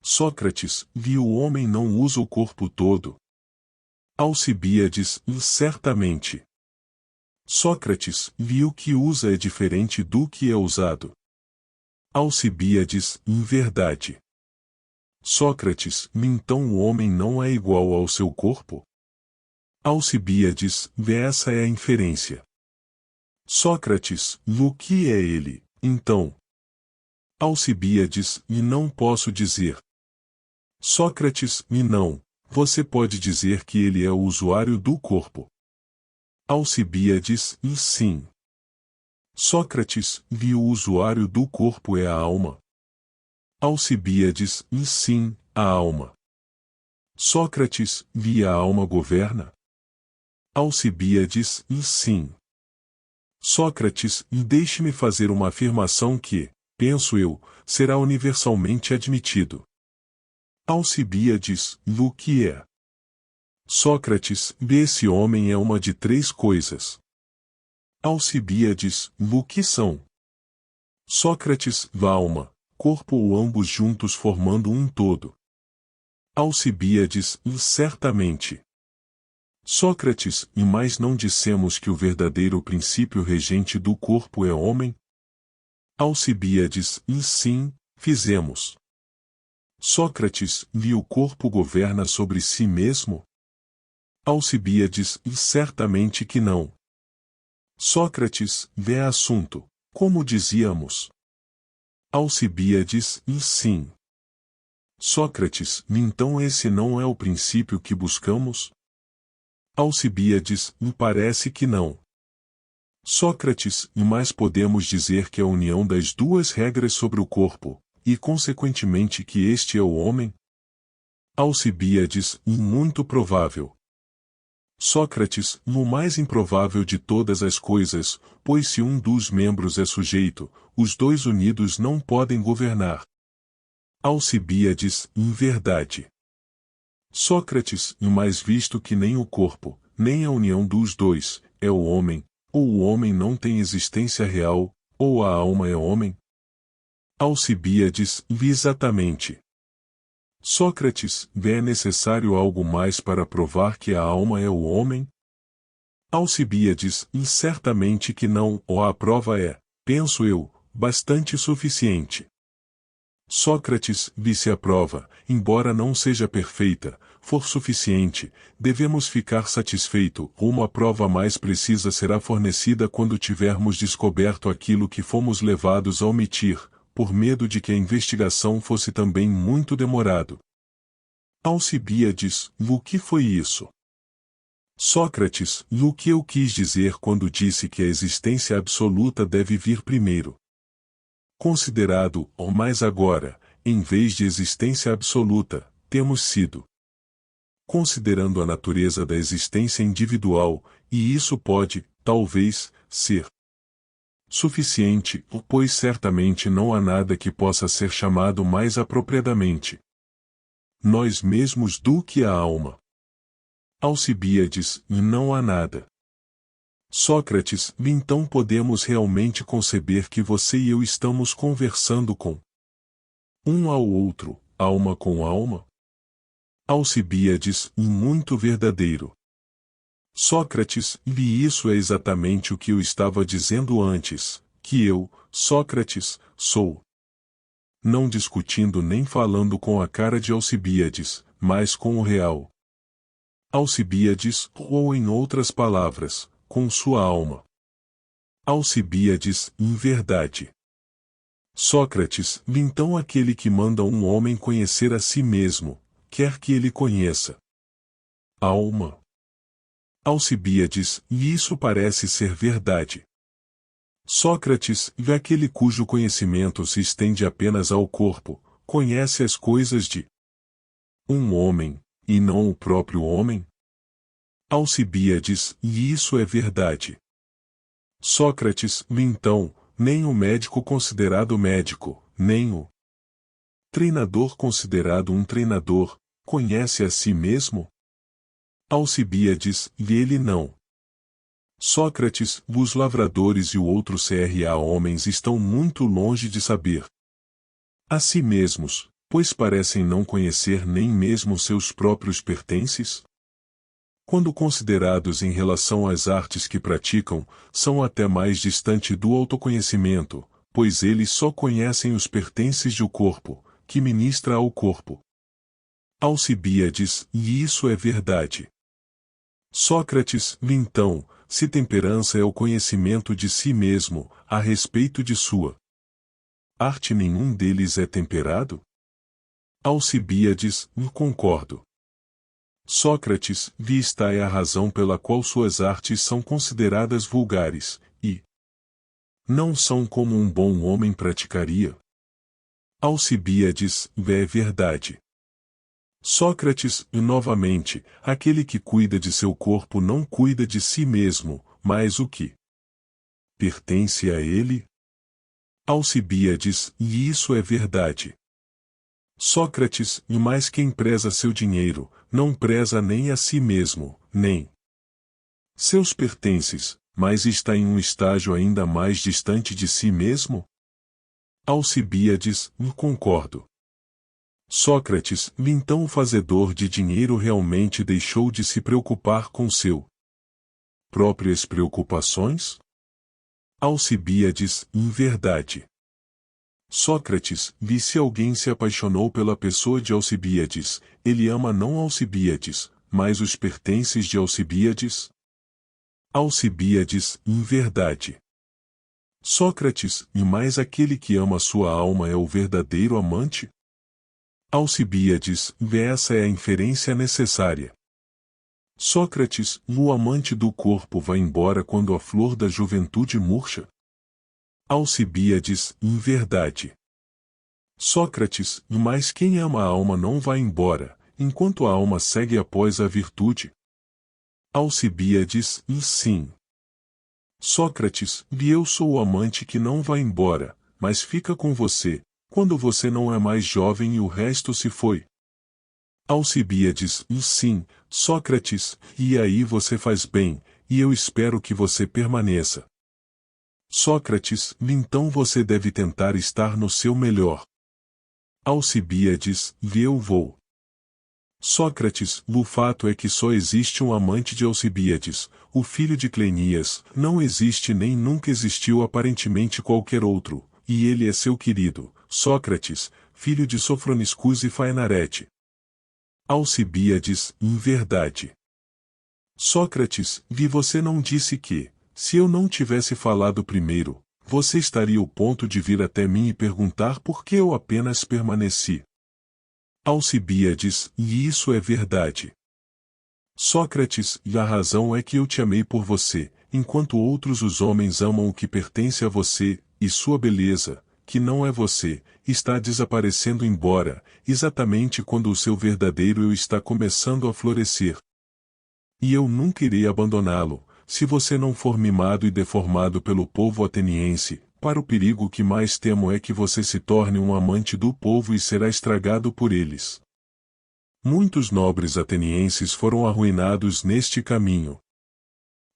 Sócrates, o homem não usa o corpo todo? Alcibíades, certamente. Sócrates, o que usa é diferente do que é usado? Alcibíades, verdade. Sócrates, então o homem não é igual ao seu corpo? Alcibíades, essa é a inferência. Sócrates, o que é ele, então? Alcibíades, não posso dizer. Sócrates, não, você pode dizer que ele é o usuário do corpo. Alcibíades, sim. Sócrates, o usuário do corpo é a alma? Alcibíades, sim, a alma. Sócrates, a alma governa? Alcibíades, sim. Sócrates, deixe-me fazer uma afirmação que, penso eu, será universalmente admitido. Alcibíades, o que é? Sócrates, esse homem é uma de três coisas. Alcibíades, o que são? Sócrates, alma, corpo ou ambos juntos formando um todo. Alcibíades, certamente. Sócrates, mas não dissemos que o verdadeiro princípio regente do corpo é homem? Alcibíades, sim, fizemos. Sócrates, o corpo governa sobre si mesmo? Alcibíades, certamente que não. Sócrates, é assunto, como dizíamos. Alcibíades, sim. Sócrates, então esse não é o princípio que buscamos? Alcibíades, parece que não. Sócrates, e mais podemos dizer que a união das duas regras sobre o corpo, e consequentemente que este é o homem? Alcibíades, muito provável. Sócrates, no mais improvável de todas as coisas, pois se um dos membros é sujeito, os dois unidos não podem governar. Alcibíades, em verdade. Sócrates, e mais visto que nem o corpo, nem a união dos dois, é o homem, ou o homem não tem existência real, ou a alma é homem? Alcibíades, exatamente. Sócrates, é necessário algo mais para provar que a alma é o homem? Alcibíades, certamente que não, ou a prova é, penso eu, bastante suficiente. Sócrates, se a prova, embora não seja perfeita, for suficiente, devemos ficar satisfeito, ou uma prova mais precisa será fornecida quando tivermos descoberto aquilo que fomos levados a omitir, por medo de que a investigação fosse também muito demorado. Alcibíades, o que foi isso? Sócrates, o que eu quis dizer quando disse que a existência absoluta deve vir primeiro? Considerado, ou mais agora, em vez de existência absoluta, temos sido. Considerando a natureza da existência individual, e isso pode, talvez, ser suficiente, pois certamente não há nada que possa ser chamado mais apropriadamente nós mesmos do que a alma. Alcibíades, não há nada. Sócrates, então podemos realmente conceber que você e eu estamos conversando com um ao outro, alma com alma? Alcibíades, muito verdadeiro. Sócrates, e isso é exatamente o que eu estava dizendo antes, que eu, Sócrates, sou. Não discutindo nem falando com a cara de Alcibíades, mas com o real. Alcibíades, ou em outras palavras, com sua alma. Alcibíades, em verdade. Sócrates, então aquele que manda um homem conhecer a si mesmo, quer que ele conheça a alma. Alcibíades, e isso parece ser verdade. Sócrates, aquele cujo conhecimento se estende apenas ao corpo, conhece as coisas de um homem, e não o próprio homem? Alcibíades, e isso é verdade. Sócrates, então, nem o médico considerado médico, nem o treinador considerado um treinador, conhece a si mesmo? Alcibíades, e ele não. Sócrates, os lavradores e o outro CRA homens estão muito longe de saber a si mesmos, pois parecem não conhecer nem mesmo seus próprios pertences? Quando considerados em relação às artes que praticam, são até mais distante do autoconhecimento, pois eles só conhecem os pertences de o corpo, que ministra ao corpo. Alcibíades, e isso é verdade. Sócrates, então, se temperança é o conhecimento de si mesmo, a respeito de sua arte nenhum deles é temperado? Alcibíades, concordo. Sócrates, está é a razão pela qual suas artes são consideradas vulgares, e não são como um bom homem praticaria. Alcibíades, é verdade. Sócrates, e novamente, aquele que cuida de seu corpo não cuida de si mesmo, mas o que pertence a ele? Alcibíades, e isso é verdade. Sócrates, e mais quem preza seu dinheiro, não preza nem a si mesmo, nem seus pertences, mas está em um estágio ainda mais distante de si mesmo? Alcibíades, concordo. Sócrates, então o fazedor de dinheiro realmente deixou de se preocupar com seu próprias preocupações? Alcibíades, em verdade. Sócrates, se alguém se apaixonou pela pessoa de Alcibíades, ele ama não Alcibíades, mas os pertences de Alcibíades? Alcibíades, em verdade. Sócrates, e mais aquele que ama sua alma é o verdadeiro amante? Alcibíades, essa é a inferência necessária. Sócrates, o amante do corpo vai embora quando a flor da juventude murcha? Alcibíades, em verdade. Sócrates, mas quem ama a alma não vai embora, enquanto a alma segue após a virtude? Alcibíades, sim. Sócrates, e eu sou o amante que não vai embora, mas fica com você, quando você não é mais jovem e o resto se foi. Alcibíades, sim, Sócrates, e aí você faz bem, e eu espero que você permaneça. Sócrates, então você deve tentar estar no seu melhor. Alcibíades, eu vou. Sócrates, o fato é que só existe um amante de Alcibíades, o filho de Cleinias, não existe nem nunca existiu aparentemente qualquer outro, e ele é seu querido, Sócrates, filho de Sofroniscus e Faenarete. Alcibíades, em verdade. Sócrates, e você não disse que, se eu não tivesse falado primeiro, você estaria ao ponto de vir até mim e perguntar por que eu apenas permaneci. Alcibíades, e isso é verdade. Sócrates, e a razão é que eu te amei por você, enquanto outros os homens amam o que pertence a você, e sua beleza, que não é você, está desaparecendo embora, exatamente quando o seu verdadeiro eu está começando a florescer. E eu nunca irei abandoná-lo, se você não for mimado e deformado pelo povo ateniense. Para o perigo que mais temo é que você se torne um amante do povo e será estragado por eles. Muitos nobres atenienses foram arruinados neste caminho.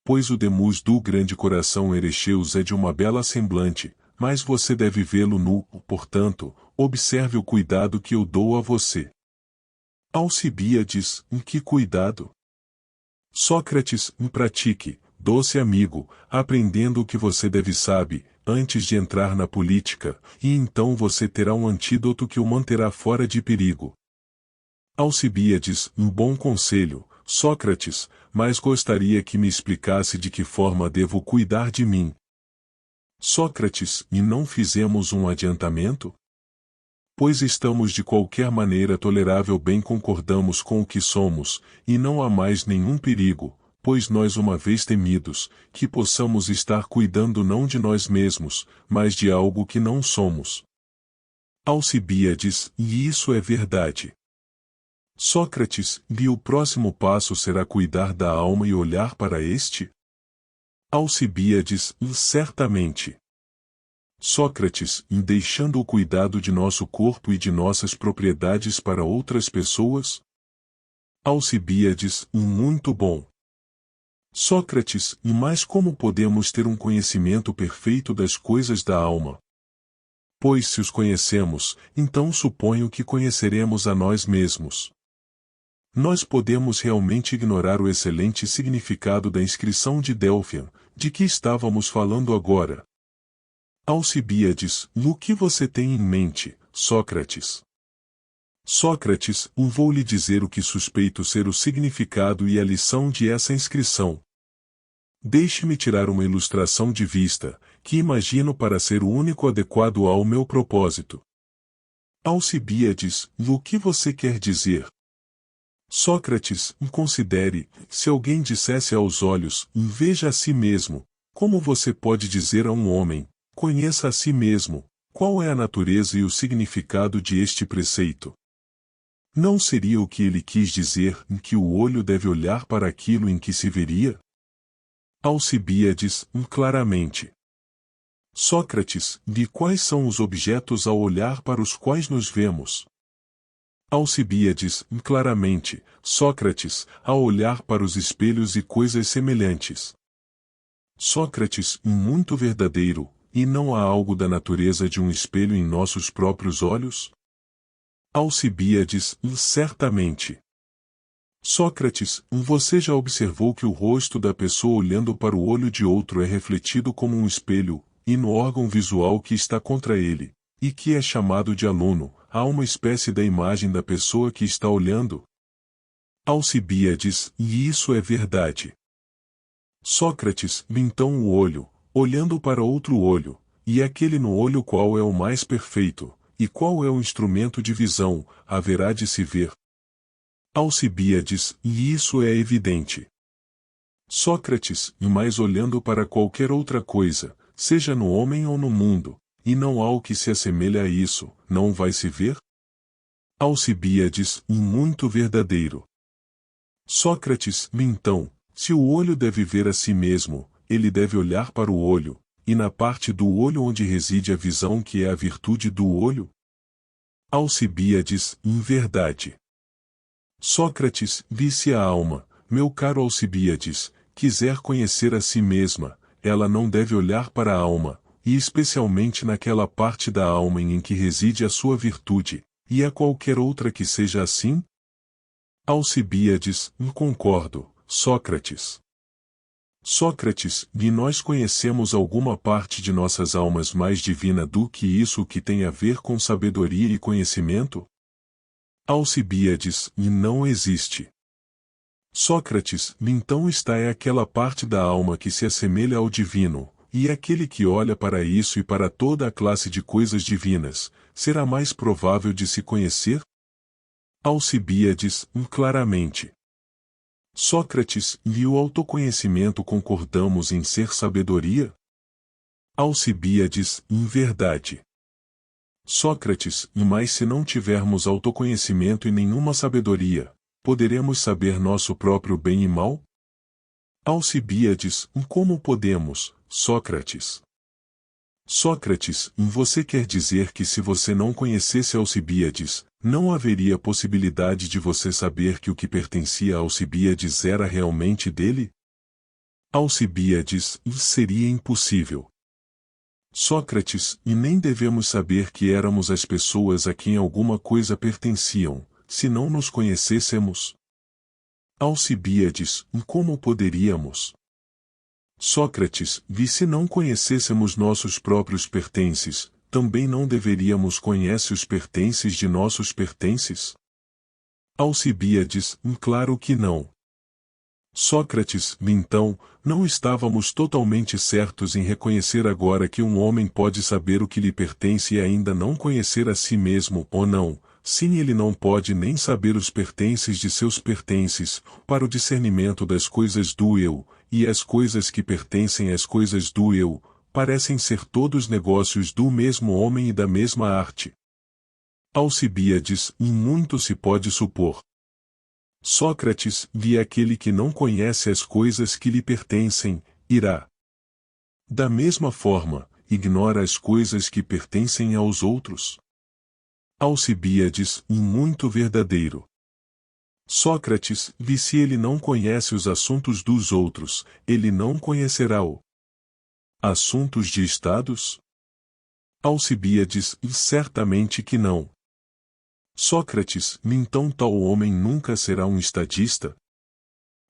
Pois o Demus do grande coração Erecheus é de uma bela semblante, mas você deve vê-lo nu, portanto, observe o cuidado que eu dou a você. Alcibíades, em que cuidado? Sócrates, pratique, doce amigo, aprendendo o que você deve saber, antes de entrar na política, e então você terá um antídoto que o manterá fora de perigo. Alcibíades, um bom conselho, Sócrates, mas gostaria que me explicasse de que forma devo cuidar de mim. Sócrates, e não fizemos um adiantamento? Pois estamos de qualquer maneira tolerável bem concordamos com o que somos, e não há mais nenhum perigo, pois nós uma vez temidos, que possamos estar cuidando não de nós mesmos, mas de algo que não somos. Alcibíades, e isso é verdade. Sócrates, e o próximo passo será cuidar da alma e olhar para este? Alcibíades, certamente. Sócrates, deixando o cuidado de nosso corpo e de nossas propriedades para outras pessoas? Alcibíades, muito bom. Sócrates, mas como podemos ter um conhecimento perfeito das coisas da alma? Pois se os conhecemos, então suponho que conheceremos a nós mesmos. Nós podemos realmente ignorar o excelente significado da inscrição de Delfian, de que estávamos falando agora. Alcibíades, no que você tem em mente, Sócrates? Sócrates, vou lhe dizer o que suspeito ser o significado e a lição de essa inscrição. Deixe-me tirar uma ilustração de vista, que imagino para ser o único adequado ao meu propósito. Alcibíades, o que você quer dizer? Sócrates, considere, se alguém dissesse aos olhos, veja a si mesmo, como você pode dizer a um homem, conheça a si mesmo, qual é a natureza e o significado de este preceito? Não seria o que ele quis dizer em que o olho deve olhar para aquilo em que se veria? Alcibíades, claramente. Sócrates, de quais são os objetos ao olhar para os quais nos vemos? Alcibíades, claramente, Sócrates, ao olhar para os espelhos e coisas semelhantes. Sócrates, muito verdadeiro, e não há algo da natureza de um espelho em nossos próprios olhos? Alcibíades, certamente. Sócrates, você já observou que o rosto da pessoa olhando para o olho de outro é refletido como um espelho, e no órgão visual que está contra ele, e que é chamado de aluno, há uma espécie da imagem da pessoa que está olhando? Alcibíades, e isso é verdade. Sócrates, então o olho, olhando para outro olho, e aquele no olho qual é o mais perfeito, e qual é o instrumento de visão, haverá de se ver. Alcibíades, e isso é evidente. Sócrates, e mais olhando para qualquer outra coisa, seja no homem ou no mundo, e não há o que se assemelha a isso, não vai se ver? Alcibíades, e muito verdadeiro. Sócrates, então, se o olho deve ver a si mesmo, ele deve olhar para o olho, e na parte do olho onde reside a visão que é a virtude do olho? Alcibíades, em verdade. Sócrates, disse a alma, meu caro Alcibíades, quiser conhecer a si mesma, ela não deve olhar para a alma, e especialmente naquela parte da alma em que reside a sua virtude, e a qualquer outra que seja assim? Alcibíades, concordo, Sócrates. Sócrates, e nós conhecemos alguma parte de nossas almas mais divina do que isso que tem a ver com sabedoria e conhecimento? Alcibíades, e não existe. Sócrates, então está é aquela parte da alma que se assemelha ao divino, e aquele que olha para isso e para toda a classe de coisas divinas, será mais provável de se conhecer? Alcibíades, claramente. Sócrates, e o autoconhecimento concordamos em ser sabedoria? Alcibíades, em verdade. Sócrates, mas se não tivermos autoconhecimento e nenhuma sabedoria, poderemos saber nosso próprio bem e mal? Alcibíades, como podemos, Sócrates? Sócrates, você quer dizer que se você não conhecesse Alcibíades, não haveria possibilidade de você saber que o que pertencia a Alcibíades era realmente dele? Alcibíades, seria impossível. Sócrates, e nem devemos saber que éramos as pessoas a quem alguma coisa pertenciam, se não nos conhecêssemos? Alcibíades, como poderíamos? Sócrates, se não conhecêssemos nossos próprios pertences, também não deveríamos conhecer os pertences de nossos pertences? Alcibíades, claro que não. Sócrates, então, não estávamos totalmente certos em reconhecer agora que um homem pode saber o que lhe pertence e ainda não conhecer a si mesmo, ou não? Sim, ele não pode nem saber os pertences de seus pertences, para o discernimento das coisas do eu, e as coisas que pertencem às coisas do eu, parecem ser todos negócios do mesmo homem e da mesma arte. Alcibíades, e muito se pode supor. Sócrates, aquele que não conhece as coisas que lhe pertencem, irá. Da mesma forma, ignora as coisas que pertencem aos outros. Alcibíades, muito verdadeiro. Sócrates, se ele não conhece os assuntos dos outros, ele não conhecerá o assuntos de estados? Alcibíades, certamente que não. Sócrates, então tal homem nunca será um estadista?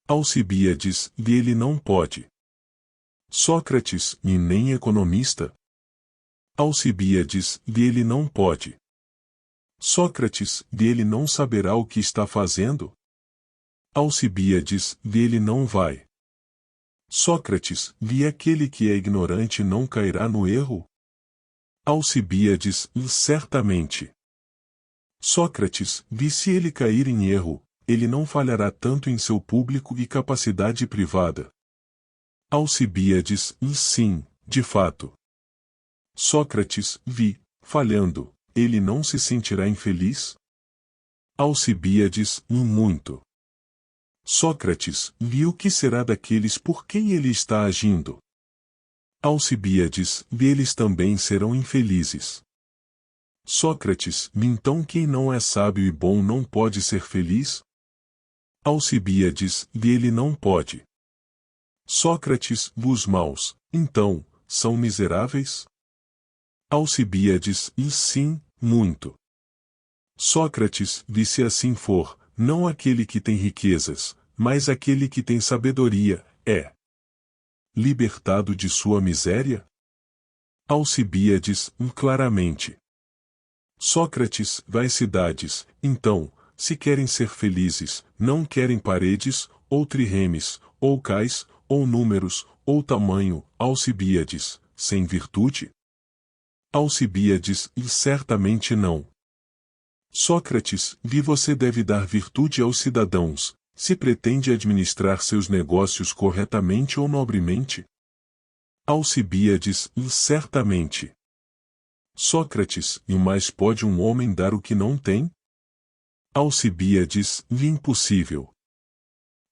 Alcibíades, ele não pode. Sócrates, e nem economista? Alcibíades, ele não pode. Sócrates, ele não saberá o que está fazendo? Alcibíades, ele não vai. Sócrates, aquele que é ignorante não cairá no erro? Alcibíades, certamente. Sócrates, se ele cair em erro, ele não falhará tanto em seu público e capacidade privada. Alcibíades, sim, de fato. Sócrates, falhando, ele não se sentirá infeliz? Alcibíades, muito. Sócrates, o que será daqueles por quem ele está agindo? Alcibíades, eles também serão infelizes. Sócrates, então quem não é sábio e bom não pode ser feliz? Alcibíades, ele não pode. Sócrates, os maus, então, são miseráveis? Alcibíades, sim, muito. Sócrates, se assim for, não aquele que tem riquezas, mas aquele que tem sabedoria, é libertado de sua miséria? Alcibíades, claramente. Sócrates, as cidades, então, se querem ser felizes, não querem paredes, ou trirremes, ou cais, ou números, ou tamanho, Alcibíades, sem virtude? Alcibíades, certamente não. Sócrates, vi você deve dar virtude aos cidadãos, se pretende administrar seus negócios corretamente ou nobremente. Alcibíades, certamente. Sócrates, e mais pode um homem dar o que não tem? Alcibíades, impossível.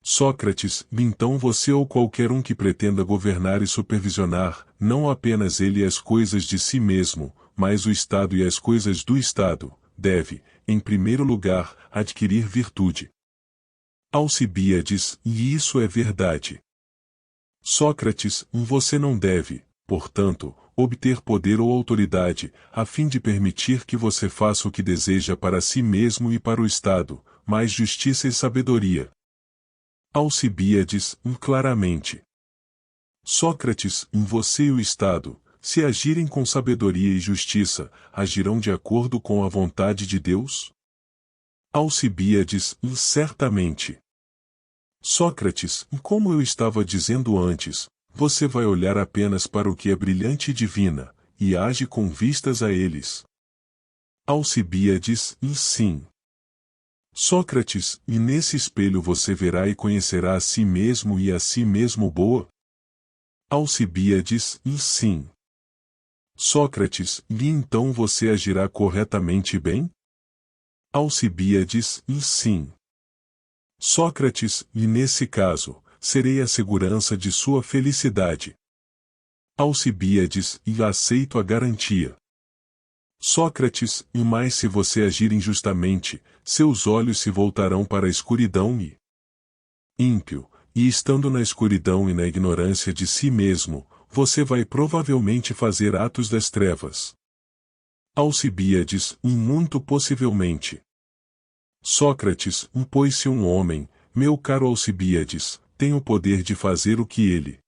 Sócrates, então você ou qualquer um que pretenda governar e supervisionar, não apenas ele e as coisas de si mesmo, mas o Estado e as coisas do Estado, deve, em primeiro lugar, adquirir virtude. Alcibíades, e isso é verdade. Sócrates, você não deve, portanto, obter poder ou autoridade, a fim de permitir que você faça o que deseja para si mesmo e para o Estado, mas justiça e sabedoria. Alcibíades, claramente. Sócrates, você e o Estado, se agirem com sabedoria e justiça, agirão de acordo com a vontade de Deus? Alcibíades, certamente. Sócrates, como eu estava dizendo antes, você vai olhar apenas para o que é brilhante e divina, e age com vistas a eles. Alcibíades, sim. Sócrates, e nesse espelho você verá e conhecerá a si mesmo e a si mesmo boa? Alcibíades, sim. Sócrates, e então você agirá corretamente bem? Alcibíades, sim. Sócrates, e nesse caso, serei a segurança de sua felicidade. Alcibíades, e aceito a garantia. Sócrates, e mais se você agir injustamente, seus olhos se voltarão para a escuridão e ímpio, e estando na escuridão e na ignorância de si mesmo, você vai provavelmente fazer atos das trevas. Alcibíades, e muito possivelmente. Sócrates, pois se um homem, meu caro Alcibíades, tem o poder de fazer o que ele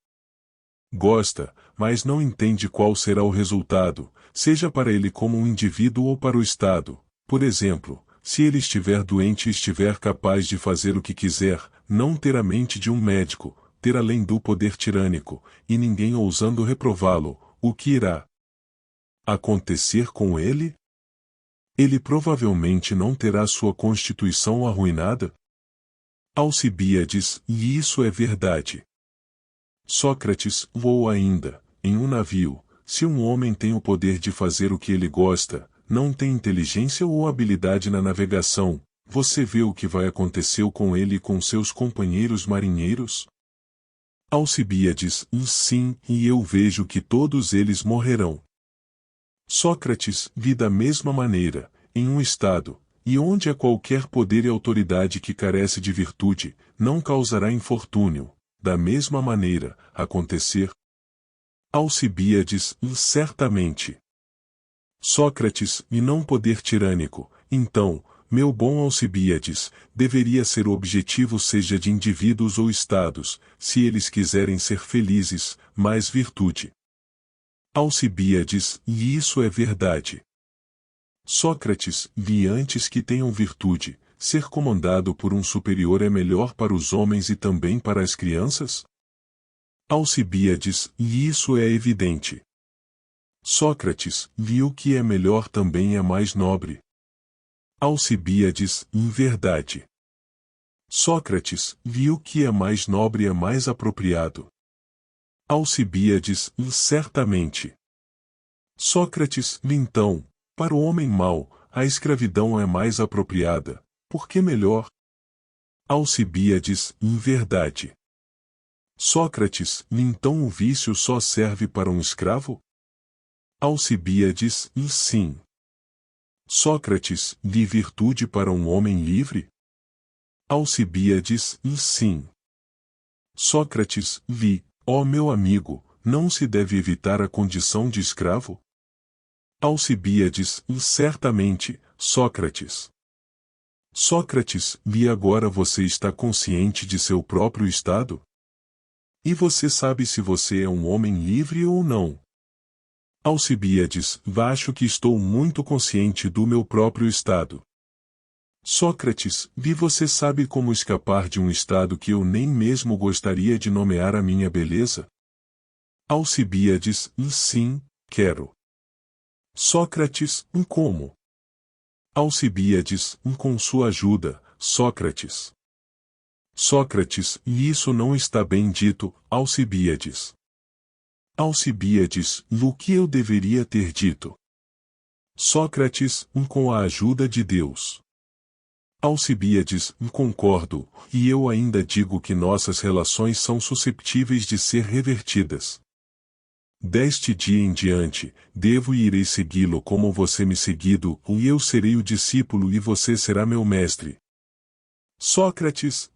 gosta, mas não entende qual será o resultado, seja para ele como um indivíduo ou para o Estado. Por exemplo, se ele estiver doente e estiver capaz de fazer o que quiser, não ter a mente de um médico, ter além do poder tirânico, e ninguém ousando reprová-lo, o que irá acontecer com ele? Ele provavelmente não terá sua constituição arruinada? Alcibíades, e isso é verdade. Sócrates, ou ainda, em um navio, se um homem tem o poder de fazer o que ele gosta, não tem inteligência ou habilidade na navegação, você vê o que vai acontecer com ele e com seus companheiros marinheiros? Alcibíades, sim, e eu vejo que todos eles morrerão. Sócrates, vi da mesma maneira, em um estado, e onde há qualquer poder e autoridade que carece de virtude, não causará infortúnio, da mesma maneira, acontecer. Alcibíades, certamente. Sócrates, e não poder tirânico, então, meu bom Alcibíades, deveria ser o objetivo seja de indivíduos ou estados, se eles quiserem ser felizes, mais virtude. Alcibíades, e isso é verdade. Sócrates, vi antes que tenham virtude, ser comandado por um superior é melhor para os homens e também para as crianças? Alcibíades, e isso é evidente. Sócrates, viu que é melhor também é mais nobre. Alcibíades, em verdade. Sócrates, viu que é mais nobre é mais apropriado. Alcibíades, certamente. Sócrates, então, para o homem mau, a escravidão é mais apropriada, por que melhor? Alcibíades, em verdade. Sócrates, então o vício só serve para um escravo? Alcibíades, sim. Sócrates, de virtude para um homem livre? Alcibíades, sim. Sócrates, ó meu amigo, não se deve evitar a condição de escravo? Alcibíades, certamente, Sócrates. Sócrates, agora você está consciente de seu próprio estado? E você sabe se você é um homem livre ou não? Alcibíades, acho que estou muito consciente do meu próprio estado. Sócrates, você sabe como escapar de um estado que eu nem mesmo gostaria de nomear a minha beleza? Alcibíades, sim, quero. Sócrates, como? Alcibíades, com sua ajuda, Sócrates. Sócrates, e isso não está bem dito, Alcibíades. Alcibíades, o que eu deveria ter dito? Sócrates, com a ajuda de Deus. Alcibíades, concordo, e eu ainda digo que nossas relações são susceptíveis de ser revertidas. Deste dia em diante, devo e irei segui-lo como você me seguido, e eu serei o discípulo e você será meu mestre. Sócrates,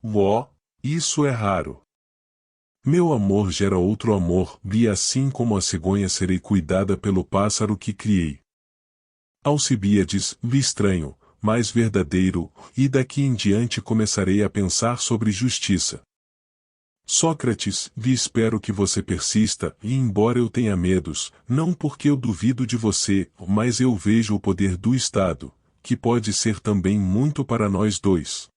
isso é raro. Meu amor gera outro amor, e assim como a cegonha serei cuidada pelo pássaro que criei. Alcibíades, estranho, mas verdadeiro, e daqui em diante começarei a pensar sobre justiça. Sócrates, espero que você persista, e embora eu tenha medos, não porque eu duvido de você, mas eu vejo o poder do Estado, que pode ser também muito para nós dois.